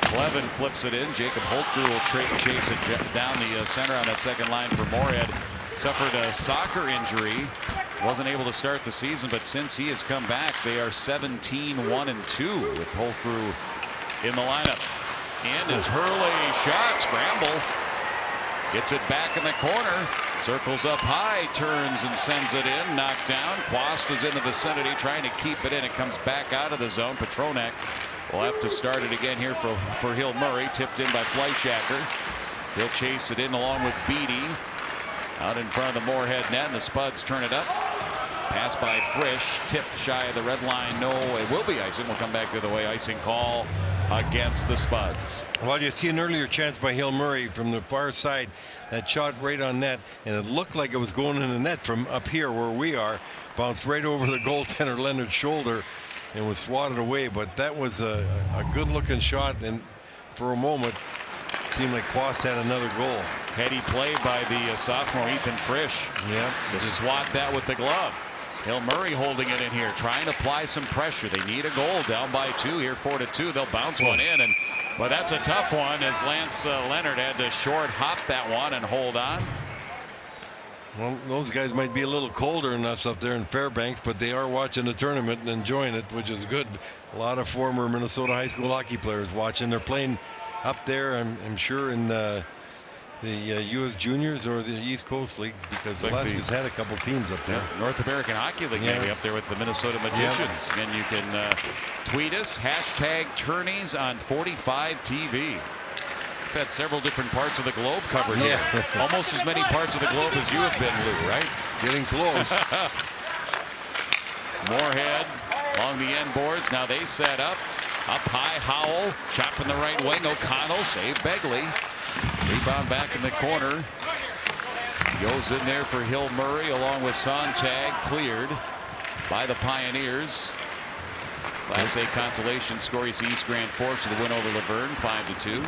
Clevin flips it in. Jacob Holtgrew will chase it down the center on that second line for Moorhead. Suffered a soccer injury. Wasn't able to start the season, but since he has come back, they are 17-1-2 with Holtgrew in the lineup. And his Hurley shot, scramble. Gets it back in the corner. Circles up high, turns and sends it in. Knocked down. Quast is in the vicinity trying to keep it in. It comes back out of the zone. Petronek will have to start it again here for Hill Murray. Tipped in by Fleischacker. He'll chase it in along with Beattie. Out in front of the Moorhead net, and the Spuds turn it up. Pass by Frisch, tipped shy of the red line. No, it will be icing. We'll come back the other way. Icing call against the Spuds. Well, you see an earlier chance by Hill Murray from the far side that shot right on net, and it looked like it was going in the net from up here where we are. Bounced right over the goaltender Leonard's shoulder and was swatted away. But that was a good-looking shot, and for a moment, it seemed like Quas had another goal. Heady play by the sophomore Ethan Frisch. Yeah, to swat that with the glove. Hill Murray holding it in here, trying to apply some pressure. They need a goal, down by 2 here, 4-2. They'll bounce one in, and well, that's a tough one as Lance Leonard had to short hop that one and hold on. Well, those guys might be a little colder than us up there in Fairbanks, but they are watching the tournament and enjoying it, which is good. A lot of former Minnesota high school hockey players watching. They're playing up there, I'm sure, in the U.S. Juniors or the East Coast League, because Alaska's had a couple teams up there. Yeah, North American Hockey League maybe up there with the Minnesota Magicians. And you can tweet us, #Tourneys on 45 TV. We've had several different parts of the globe covered here. Almost as many parts of the globe as you have been, Lou, right? Getting close. Moorhead along the end boards. Now they set up. Up high, Howell. Shot from the right wing. O'Connell save Begley. Rebound back in the corner. Goes in there for Hill Murray along with Sontag. Cleared by the Pioneers. Class A consolation score. You see East Grand Forks with the win over Laverne, 5-2.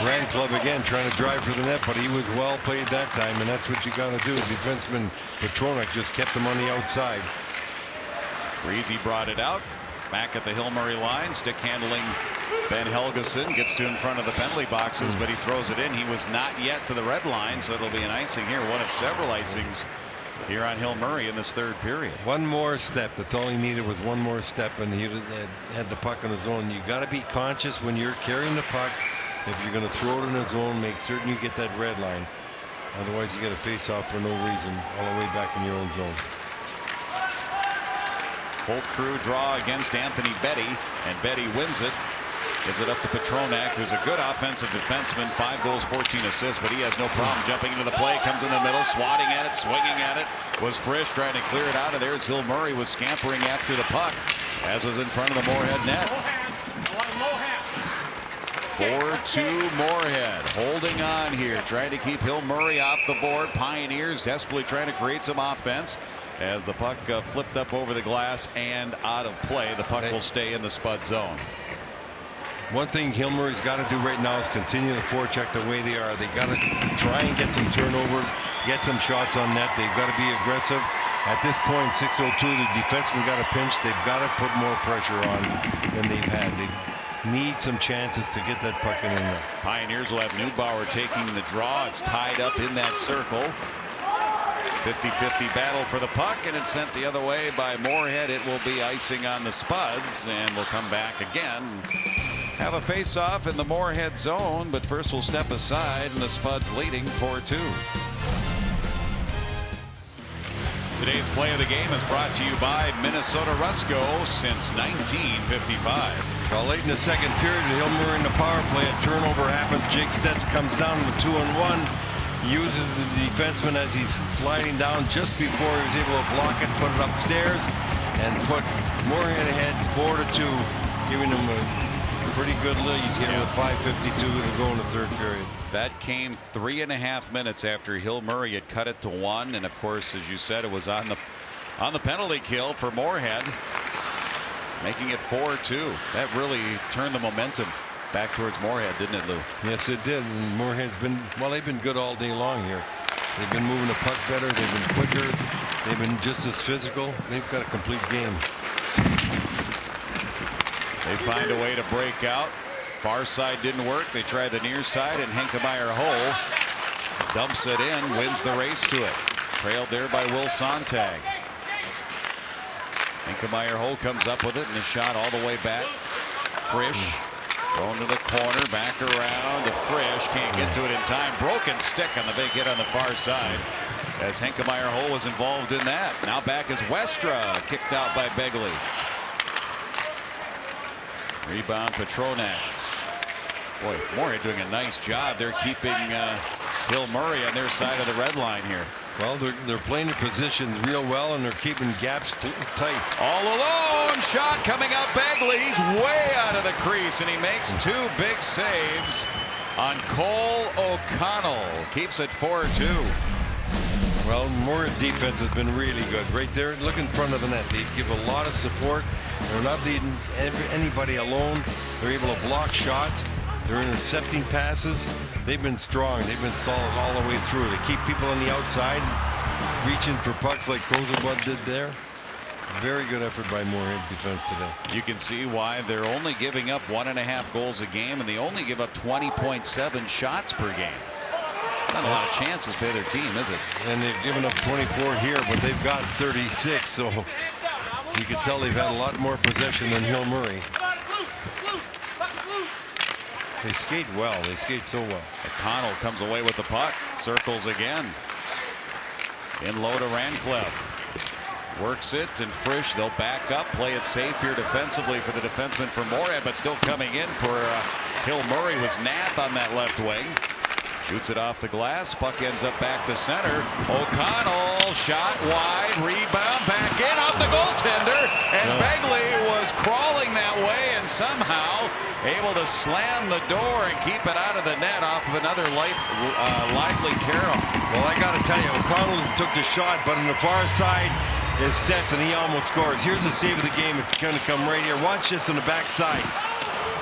Grand Club again trying to drive for the net, but he was well played that time, and that's what you got to do. Defenseman Petronak just kept him on the outside. Breezy brought it out. Back at the Hill Murray line, stick handling Ben Helgeson gets to in front of the penalty boxes, but he throws it in. He was not yet to the red line, so it'll be an icing here. One of several icings here on Hill Murray in this third period. One more step. That's all he needed, was one more step, and he had the puck in his zone. You got to be conscious when you're carrying the puck. If you're going to throw it in the zone, make certain you get that red line. Otherwise, you get a face-off for no reason all the way back in your own zone. Holt crew draw against Anthony Betty, and Betty wins it. Gives it up to Petronak, who's a good offensive defenseman. 5 goals, 14 assists, but he has no problem jumping into the play. Comes in the middle, swatting at it, swinging at it. Was Frisch trying to clear it out of there as Hill Murray was scampering after the puck, as was in front of the Moorhead net. 4-2 Moorhead holding on here, trying to keep Hill Murray off the board. Pioneers desperately trying to create some offense as the puck flipped up over the glass and out of play. The puck will stay in the Spud zone. One thing Hill Murray's got to do right now is continue to forecheck the way they are. They got to try and get some turnovers, get some shots on net. They've got to be aggressive. At this point, 6:02, the defenseman got a pinch. They've got to put more pressure on than they've had. They need some chances to get that puck in the net. Pioneers will have Neubauer taking the draw. It's tied up in that circle. 50-50 battle for the puck, and it's sent the other way by Moorhead. It will be icing on the Spuds, and we'll come back again. Have a face-off in the Moorhead zone, but first we'll step aside, and the Spuds leading 4-2. Today's play of the game is brought to you by Minnesota Rusco since 1955. Well, late in the second period, Hill Murray in the power play, a turnover happens. Jake Stetz comes down with 2-on-1. Uses the defenseman as he's sliding down just before he was able to block it, put it upstairs, and put Moorhead ahead 4-2, giving him a pretty good lead here with 5:52 to go in the third period. That came 3.5 minutes after Hill Murray had cut it to 1, and of course, as you said, it was on the penalty kill for Moorhead, making it 4-2. That really turned the momentum back towards Moorhead, didn't it, Lou? Yes, it did. And Moorhead's been, well, they've been good all day long here. They've been moving the puck better. They've been quicker. They've been just as physical. They've got a complete game. They find a way to break out. Far side didn't work. They tried the near side, and Henkemeyer Hole dumps it in, wins the race to it. Trailed there by Will Sontag. Henkemeyer Hole comes up with it, and the shot all the way back. Frisch going to the corner, back around to Frisch. Can't get to it in time. Broken stick on the big hit on the far side, as Henkemeyer Hole was involved in that. Now back is Westra, kicked out by Begley. Rebound Petronak. Boy, Moorhead doing a nice job. They're keeping Hill Murray on their side of the red line here. Well, they're playing the positions real well, and they're keeping gaps tight. All alone, shot coming out. Begley's way out of the crease, and he makes 2 big saves on Cole O'Connell. Keeps it 4-2. Well, Moorhead defense has been really good. Right there, look in front of the net. They give a lot of support. They're not leading anybody alone. They're able to block shots. They're intercepting passes. They've been strong. They've been solid all the way through. They keep people on the outside, reaching for pucks like Crozabud did there. Very good effort by Moorhead defense today. You can see why they're only giving up 1.5 goals a game, and they only give up 20.7 shots per game. Not a lot of chances for their team, is it? And they've given up 24 here, but they've got 36, so you can tell they've had a lot more possession than Hill Murray. They skate well. They skate so well. O'Connell comes away with the puck. Circles again. In low to Rancliffe. Works it, and Frisch, they'll back up. Play it safe here defensively for the defenseman for Moorhead, but still coming in for Hill Murray was Nath on that left wing. Shoots it off the glass. Puck ends up back to center. O'Connell shot wide. Rebound back in off the goaltender. And Begley was crawling that way and somehow able to slam the door and keep it out of the net off of another lively Carroll. Well, I got to tell you, O'Connell took the shot, but on the far side is Stetson. He almost scores. Here's the save of the game. It's going to come right here. Watch this on the backside.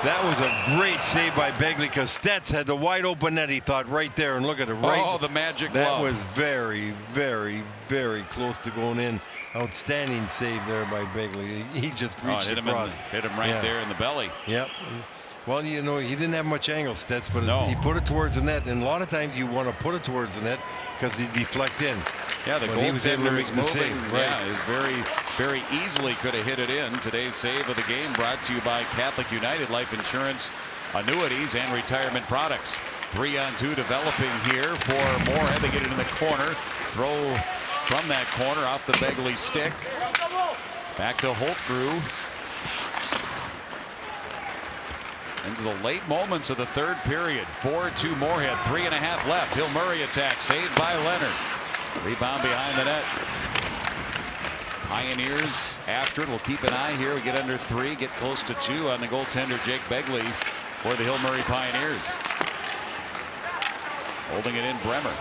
That was a great save by Begley because Stets had the wide open net, he thought, right there. And look at it, right. Oh, the magic that glove. was very, very, very close to going in. Outstanding save there by Begley. He just reached across. Hit him right there in the belly. Yep. Well, you know, he didn't have much angle, Stets, but no. He put it towards the net. And a lot of times you want to put it towards the net because he deflect in. Yeah, the goaltender is moving. Save, right. Yeah, is very easily could have hit it in. Today's save of the game brought to you by Catholic United Life Insurance, Annuities, and Retirement Products. 3-on-2 developing here for Moorhead. They get it in the corner. Throw from that corner off the Begley stick. Back to Holtgrew. Into the late moments of the third period. 4-2 Moorhead. 3.5 left. Hill Murray attack. Saved by Leonard. Rebound behind the net. Pioneers after it. We'll keep an eye here. We get under 3. Get close to 2 on the goaltender Jake Begley for the Hill Murray Pioneers. Holding it in Bremer.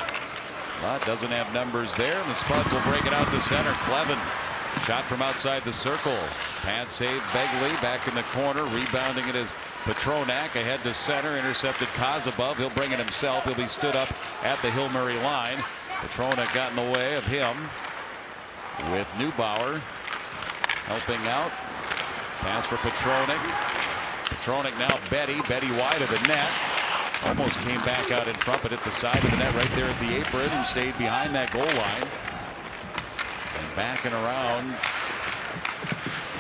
But doesn't have numbers there. And the Spuds will break it out to center. Clevin. Shot from outside the circle. Pad save Begley back in the corner. Rebounding it is Petronak ahead to center. Intercepted Kozabov. He'll bring it himself. He'll be stood up at the Hill Murray line. Petronak got in the way of him with Neubauer helping out. Pass for Petronak. Petronak now Betty wide of the net. Almost came back out in front, but at the side of the net right there at the apron and stayed behind that goal line. And backing around.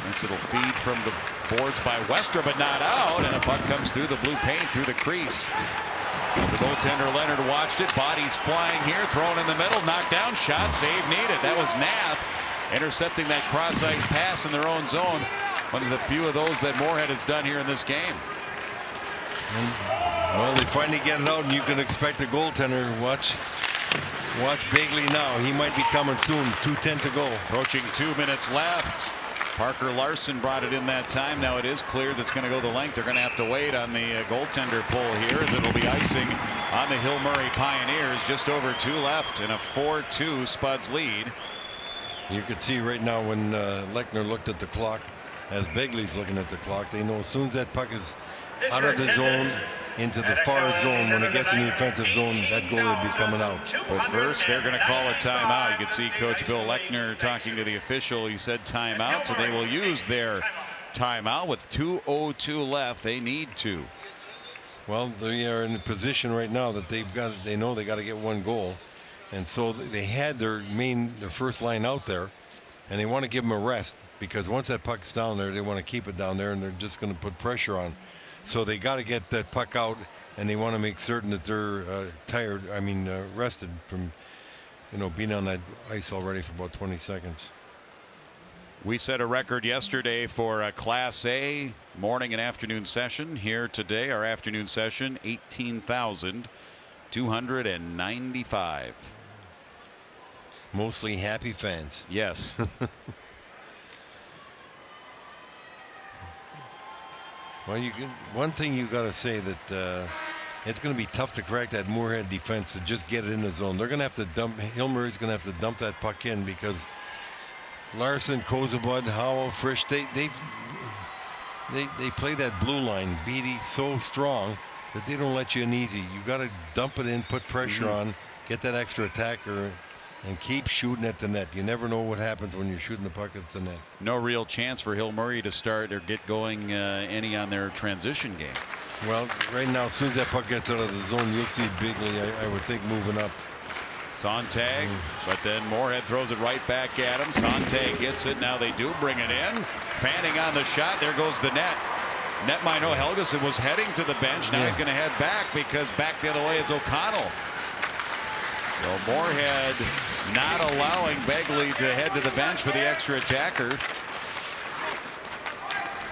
Nice little feed from the boards by Westra, but not out. And a puck comes through the blue paint, through the crease. As the goaltender Leonard watched it. Bodies flying here, thrown in the middle, knocked down, shot, save needed. That was Nath intercepting that cross-ice pass in their own zone. One of the few of those that Moorhead has done here in this game. Well, they finally get it out, and you can expect the goaltender. Watch Begley now. He might be coming soon. 2:10 to go. Approaching 2 minutes left. Parker Larson brought it in that time. Now it is clear that's going to go the length. They're going to have to wait on the goaltender pull here, as it'll be icing on the Hill Murray Pioneers. Just over 2 left in a 4-2 Spuds lead. You could see right now when Lechner looked at the clock, as Begley's looking at the clock, they know as soon as that puck is out of the zone into the far zone, when it gets in the offensive zone, that goalie will be coming out. But first, they're going to call a timeout. You can see Coach Bill Lechner talking to the official. He said timeout, so they will use their timeout with 2:02 left. They need to. Well, they are in the position right now that they know they got to get 1 goal, and so they had their first line out there, and they want to give them a rest, because once that puck's down there, they want to keep it down there, and they're just going to put pressure on. So they got to get that puck out, and they want to make certain that they're rested from, being on that ice already for about 20 seconds. We set a record yesterday for a Class A morning and afternoon session. Here today, our afternoon session, 18,000 295. Mostly happy fans. Yes. Well, one thing you got to say that it's going to be tough to crack that Moorhead defense to just get it in the zone. They're going to have to dump. Hill Murray's going to have to dump that puck in because Larson, Kozabud, Howell, Frisch, they play that blue line, Beatty, so strong that they don't let you in easy. You got to dump it in, put pressure on, get that extra attacker, and keep shooting at the net. You never know what happens when you're shooting the puck at the net. No real chance for Hill Murray to start or get going any on their transition game. Well, right now, as soon as that puck gets out of the zone, you'll see Bigley, I would think, moving up. Sontag, but then Moorhead throws it right back at him. Sontag gets it. Now they do bring it in. Fanning on the shot. There goes the net. Netmino Helgeson was heading to the bench. Now he's going to head back because back the other way it's O'Connell. So Moorhead not allowing Begley to head to the bench for the extra attacker.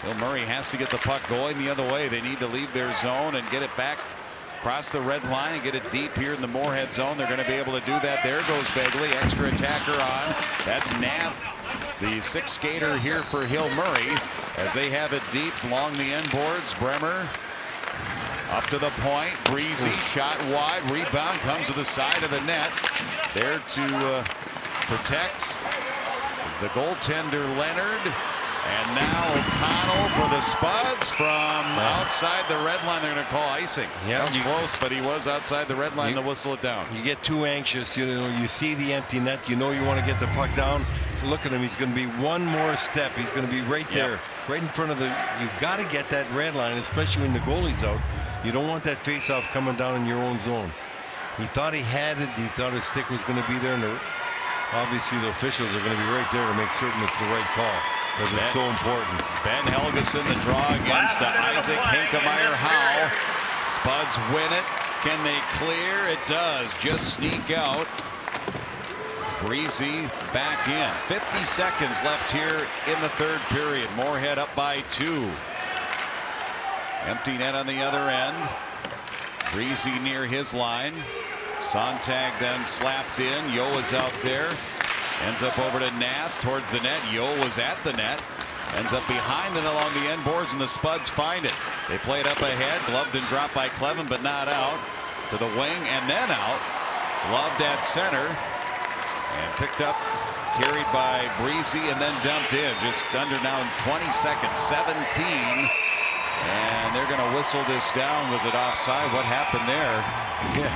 Hill Murray has to get the puck going the other way. They need to leave their zone and get it back across the red line and get it deep here in the Moorhead zone. They're going to be able to do that. There goes Begley. Extra attacker on. That's Nath, the sixth skater here for Hill Murray, as they have it deep along the end boards. Bremer up to the point. Breezy shot wide. Rebound comes to the side of the net. There to protect is the goaltender Leonard. And now O'Connell for the Spuds from outside the red line. They're going to call icing. Yeah, that was close, but he was outside the red line to whistle it down. You get too anxious. You know, you see the empty net. You know you want to get the puck down. Look at him. He's going to be one more step. He's going to be right there, right in front of the. You've got to get that red line, especially when the goalie's out. You don't want that faceoff coming down in your own zone. He thought he had it. He thought his stick was going to be there, and obviously the officials are going to be right there to make certain it's the right call. Because it's so important. Ben Helgeson, the draw against Isaac Hinkemeyer-Howe. Spuds win it. Can they clear? It does. Just sneak out. Breezy back in. 50 seconds left here in the third period. Moorhead up by 2. Empty net on the other end. Breezy near his line. Sontag then slapped in. Yo is out there. Ends up over to Nath towards the net. Yo was at the net. Ends up behind and along the end boards, and the Spuds find it. They play it up ahead. Gloved and dropped by Clevin, but not out. To the wing and then out. Gloved at center. And picked up, carried by Breezy, and then dumped in. Just under now 20 seconds. 17. And they're going to whistle this down. Was it offside? What happened there? Yeah.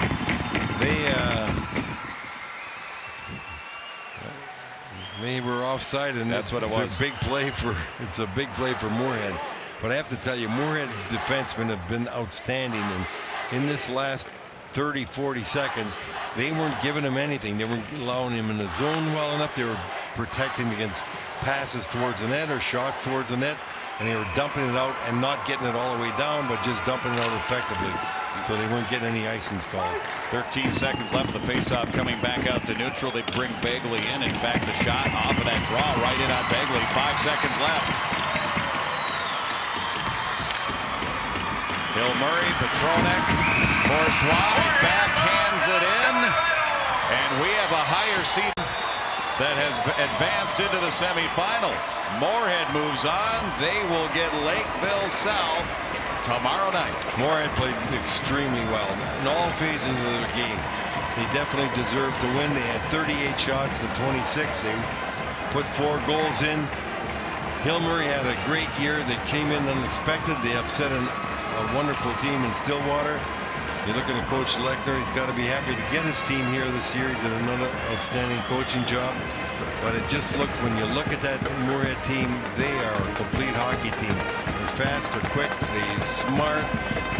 They were offside, and that's what it was. It's a big play for Moorhead. But I have to tell you, Moorhead's defensemen have been outstanding. And in this last 30-40 seconds, they weren't giving him anything. They weren't allowing him in the zone well enough. They were protecting against passes towards the net or shots towards the net, and they were dumping it out and not getting it all the way down, but just dumping it out effectively. So they weren't getting any icings called. 13 seconds left of the faceoff, coming back out to neutral. They bring Begley in. In fact, the shot off of that draw right in on Begley. 5 seconds left. Hill Murray, Petronek, forced wide, backhands it in, and we have a higher seed that has advanced into the semifinals. Moorhead moves on. They will get Lakeville South tomorrow night. Moorhead played extremely well in all phases of the game. They definitely deserved to win. They had 38 shots to 26. They put 4 goals in. Hill Murray had a great year. They came in unexpected. They upset a wonderful team in Stillwater. You're looking at Coach Lechner. He's got to be happy to get his team here this year. He did another outstanding coaching job. But it just looks, when you look at that Moorhead team, they are a complete hockey team. They're fast, they're quick, they're smart,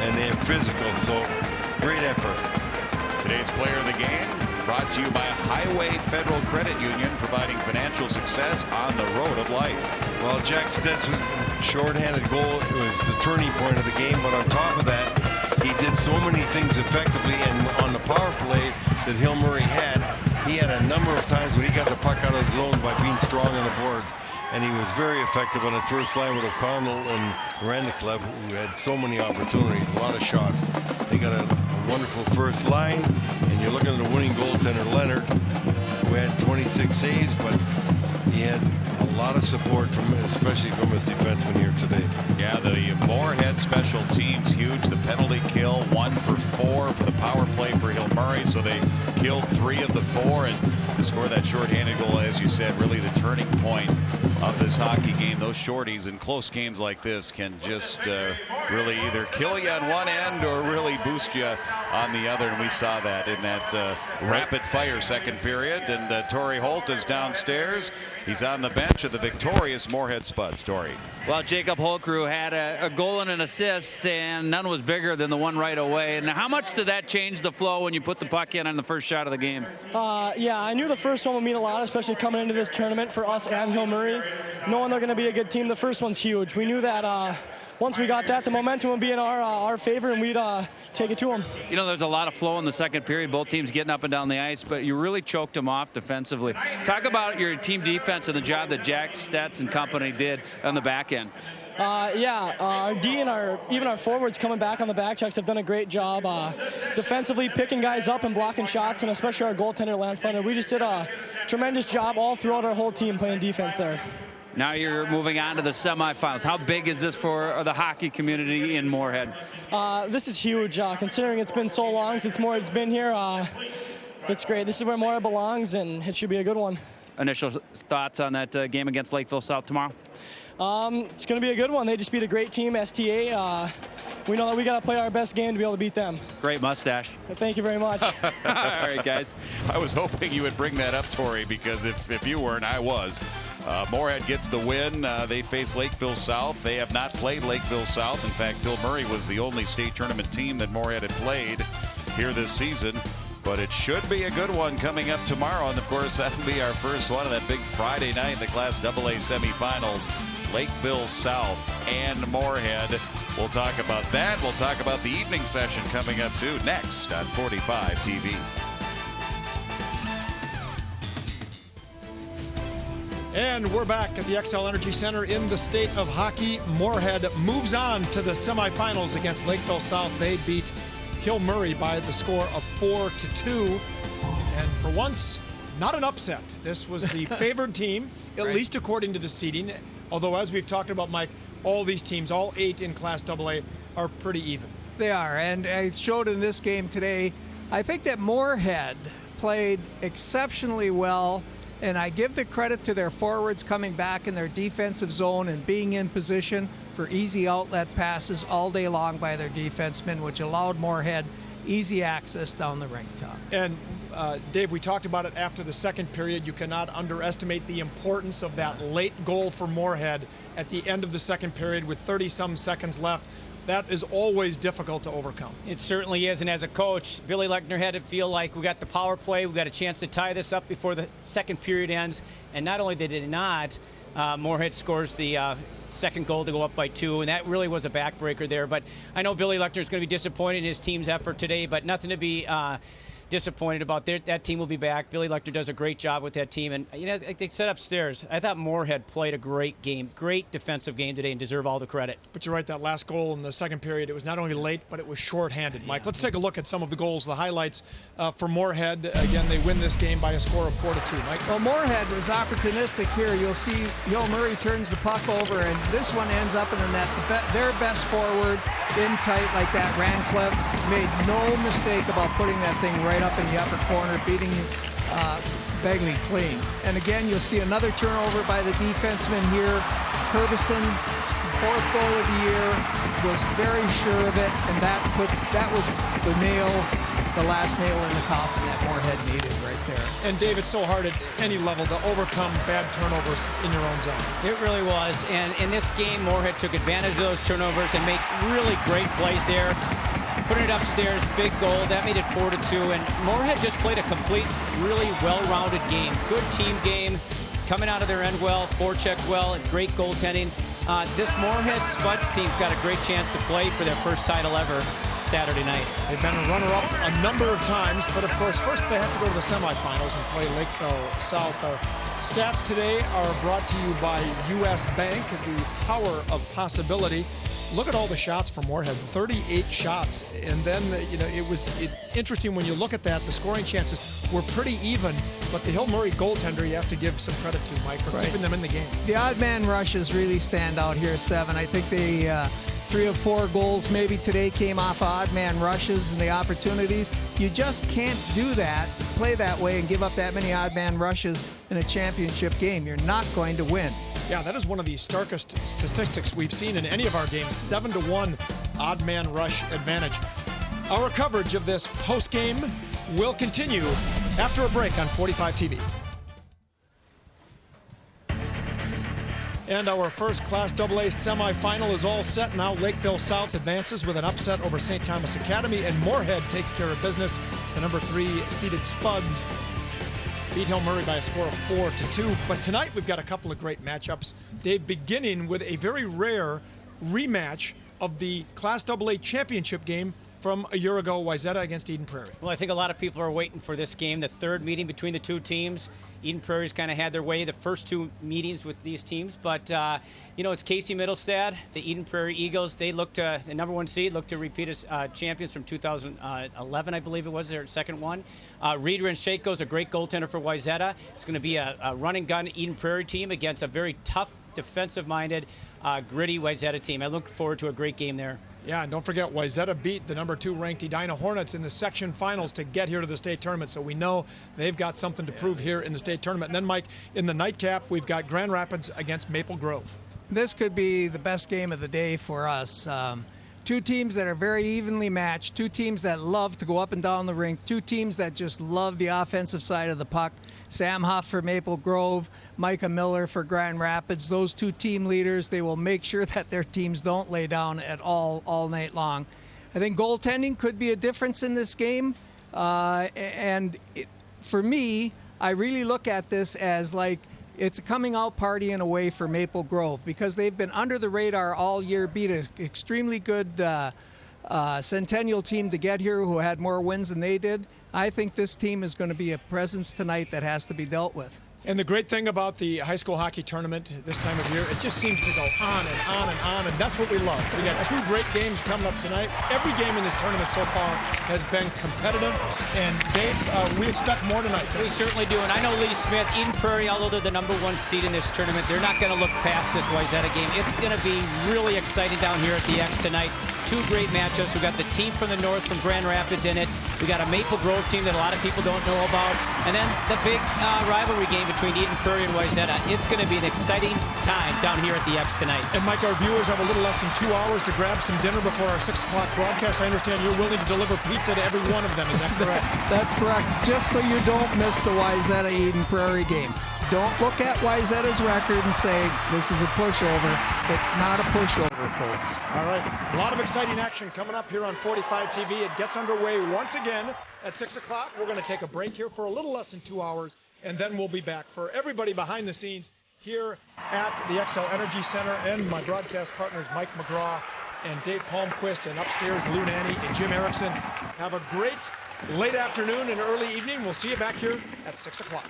and they're physical. So great effort. Today's player of the game brought to you by Highway Federal Credit Union, providing financial success on the road of life. Well, Jack Stetson, shorthanded goal was the turning point of the game, but on top of that, he did so many things effectively, and on the power play that Hill Murray had, he had a number of times when he got the puck out of the zone by being strong on the boards. and he was very effective on that first line with O'Connell and Randiclev, who had so many opportunities, a lot of shots. They got a wonderful first line, and you're looking at the winning goaltender, Leonard, who had 26 saves, but he had a lot of support from, especially from his defenseman here today. Yeah, the Moorhead special teams huge. The penalty kill, 1 for 4 for the power play for Hill Murray, so they killed 3 of the 4, and to score that shorthanded goal, as you said, really the turning point of this hockey game. Those shorties in close games like this can just really either kill you on one end or really boost you on the other, and we saw that in that rapid fire second period. And Torrey Holt is downstairs. He's on the bench of the victorious Moorhead Spuds. Torrey. Well, Jacob Holkrew had a goal and an assist, and none was bigger than the one right away. And how much did that change the flow when you put the puck in on the first shot of the game? Yeah, I knew the first one would mean a lot, especially coming into this tournament for us and Hill Murray. Knowing they're going to be a good team, the first one's huge. We knew that once we got that, the momentum would be in our favor, and we'd take it to them. You know, there's a lot of flow in the second period, both teams getting up and down the ice, but you really choked them off defensively. Talk about your team defense and the job that Jack Stetz and company did on the back end. Our D and even our forwards coming back on the back checks have done a great job defensively, picking guys up and blocking shots, and especially our goaltender, Lance Leonard. We just did a tremendous job all throughout our whole team playing defense there. Now you're moving on to the semifinals. How big is this for the hockey community in Moorhead? This is huge, considering it's been so long since Moorhead's been here. It's great. This is where Moorhead belongs, and it should be a good one. Initial thoughts on that game against Lakeville South tomorrow? It's going to be a good one. They just beat a great team, STA. We know that we got to play our best game to be able to beat them. Great mustache. Thank you very much. All right, guys. I was hoping you would bring that up, Torrey, because if you weren't, I was. Moorhead gets the win. They face Lakeville South. They have not played Lakeville South. In fact, Hill Murray was the only state tournament team that Moorhead had played here this season. But it should be a good one coming up tomorrow. And, of course, that'll be our first one of that big Friday night in the Class AA semifinals. Lakeville South and Moorhead. We'll talk about that. We'll talk about the evening session coming up, too, next on 45 TV. And we're back at the XL Energy Center in the state of hockey. Moorhead moves on to the semifinals against Lakeville South. They beat Hill Murray by the score of 4-2. And for once, not an upset. This was the favored team, at least according to the seeding. Although, as we've talked about, Mike, all these teams, all 8 in Class AA, are pretty even. They are, and it showed in this game today. I think that Moorhead played exceptionally well, and I give the credit to their forwards coming back in their defensive zone and being in position for easy outlet passes all day long by their defensemen, which allowed Moorhead easy access down the ring top. And Dave, we talked about it after the second period. You cannot underestimate the importance of that late goal for Moorhead at the end of the second period with 30-some seconds left. That is always difficult to overcome. It certainly is, and as a coach, Billy Lechner had to feel like we got the power play, we got a chance to tie this up before the second period ends, and not only did it not, Moorhead scores the second goal to go up by 2, and that really was a backbreaker there. But I know Billy Lechner is going to be disappointed in his team's effort today, but nothing to be disappointed about. That team will be back. Billy Lechner does a great job with that team, and you know, they said upstairs, I thought Moorhead played a great game, great defensive game today, and deserve all the credit. But you're right, that last goal in the second period, it was not only late, but it was shorthanded. Mike, let's take a look at some of the goals, the highlights for Moorhead. Again, they win this game by a score of 4-2. Mike? Well, Moorhead was opportunistic here. You'll see Hill Murray turns the puck over, and this one ends up in the net. Their best forward, in tight like that, Rancliffe, made no mistake about putting that thing right up in the upper corner, beating Begley clean. And again, you'll see another turnover by the defenseman here. Herbison, 4th goal of the year, was very sure of it, and that was the last nail in the coffin that Moorhead needed right there. And Dave, it's so hard at any level to overcome bad turnovers in your own zone. It really was, and in this game, Moorhead took advantage of those turnovers and made really great plays there. Putting it upstairs, big goal, that made it 4-2, and Moorhead just played a complete, really well-rounded game. Good team game, coming out of their end well, forechecked well, and great goaltending. This Moorhead Spuds team's got a great chance to play for their first title ever Saturday night. They've been a runner-up a number of times, but of course, first they have to go to the semifinals and play Lakeville South. Stats today are brought to you by U.S. Bank, the power of possibility. Look at all the shots for Moorhead, 38 shots. And then, it's interesting when you look at that, the scoring chances were pretty even, but the Hill Murray goaltender you have to give some credit to, Mike, for keeping them in the game. The odd man rushes really stand out here, 7. I think the 3 of 4 goals maybe today came off odd man rushes and the opportunities. You just can't do that, play that way, and give up that many odd man rushes in a championship game. You're not going to win. Yeah, that is one of the starkest statistics we've seen in any of our games. 7-1 odd man rush advantage. Our coverage of this post game will continue after a break on 45 TV. And our first Class AA semifinal is all set. Now Lakeville South advances with an upset over St. Thomas Academy, and Moorhead takes care of business. The number 3 seeded Spuds beat Hill Murray by a score of 4-2. But tonight we've got a couple of great matchups. Dave, beginning with a very rare rematch of the Class AA championship game from a year ago, Wayzata against Eden Prairie. Well, I think a lot of people are waiting for this game, the third meeting between the two teams. Eden Prairie's kind of had their way the first 2 meetings with these teams, but it's Casey Middlestad, the Eden Prairie Eagles. They look to the number 1 seed, look to repeat as champions from 2011, I believe it was their second one. Reeder and Shako's a great goaltender for Wayzata. It's going to be a run and gun Eden Prairie team against a very tough, defensive-minded, gritty Wayzata team. I look forward to a great game there. Yeah, and don't forget, Wayzata beat the number 2 ranked Edina Hornets in the section finals to get here to the state tournament, so we know they've got something to prove here in the state tournament. And then, Mike, in the nightcap, we've got Grand Rapids against Maple Grove. This could be the best game of the day for us. 2 teams that are very evenly matched, 2 teams that love to go up and down the rink, 2 teams that just love the offensive side of the puck. Sam Huff for Maple Grove, Micah Miller for Grand Rapids. Those 2 team leaders, they will make sure that their teams don't lay down at all night long. I think goaltending could be a difference in this game. For me, I really look at this as like it's a coming out party in a way for Maple Grove because they've been under the radar all year, beat an extremely good Centennial team to get here who had more wins than they did. I think this team is going to be a presence tonight that has to be dealt with. And the great thing about the high school hockey tournament this time of year, it just seems to go on and on and on, and that's what we love. We got 2 great games coming up tonight. Every game in this tournament so far has been competitive, and Dave, we expect more tonight. We certainly do, and I know Lee Smith, Eden Prairie, although they're the number 1 seed in this tournament, they're not going to look past this Wayzata game. It's going to be really exciting down here at the X tonight. 2 great matchups. We've got the team from the north from Grand Rapids in it. We got a Maple Grove team that a lot of people don't know about. And then the big rivalry game between Eden Prairie and Wayzata. It's going to be an exciting time down here at the X tonight. And Mike, our viewers have a little less than 2 hours to grab some dinner before our 6 o'clock broadcast. I understand you're willing to deliver pizza to every one of them. Is that correct? That's correct. Just so you don't miss the Wayzata Eden Prairie game. Don't look at Wayzata's record and say, this is a pushover. It's not a pushover, folks. All right. A lot of exciting action coming up here on 45 TV. It gets underway once again at 6 o'clock. We're going to take a break here for a little less than 2 hours, and then we'll be back. For everybody behind the scenes here at the XL Energy Center and my broadcast partners, Mike McGraw and Dave Palmquist, and upstairs, Lou Nanny and Jim Erickson. Have a great late afternoon and early evening. We'll see you back here at 6 o'clock.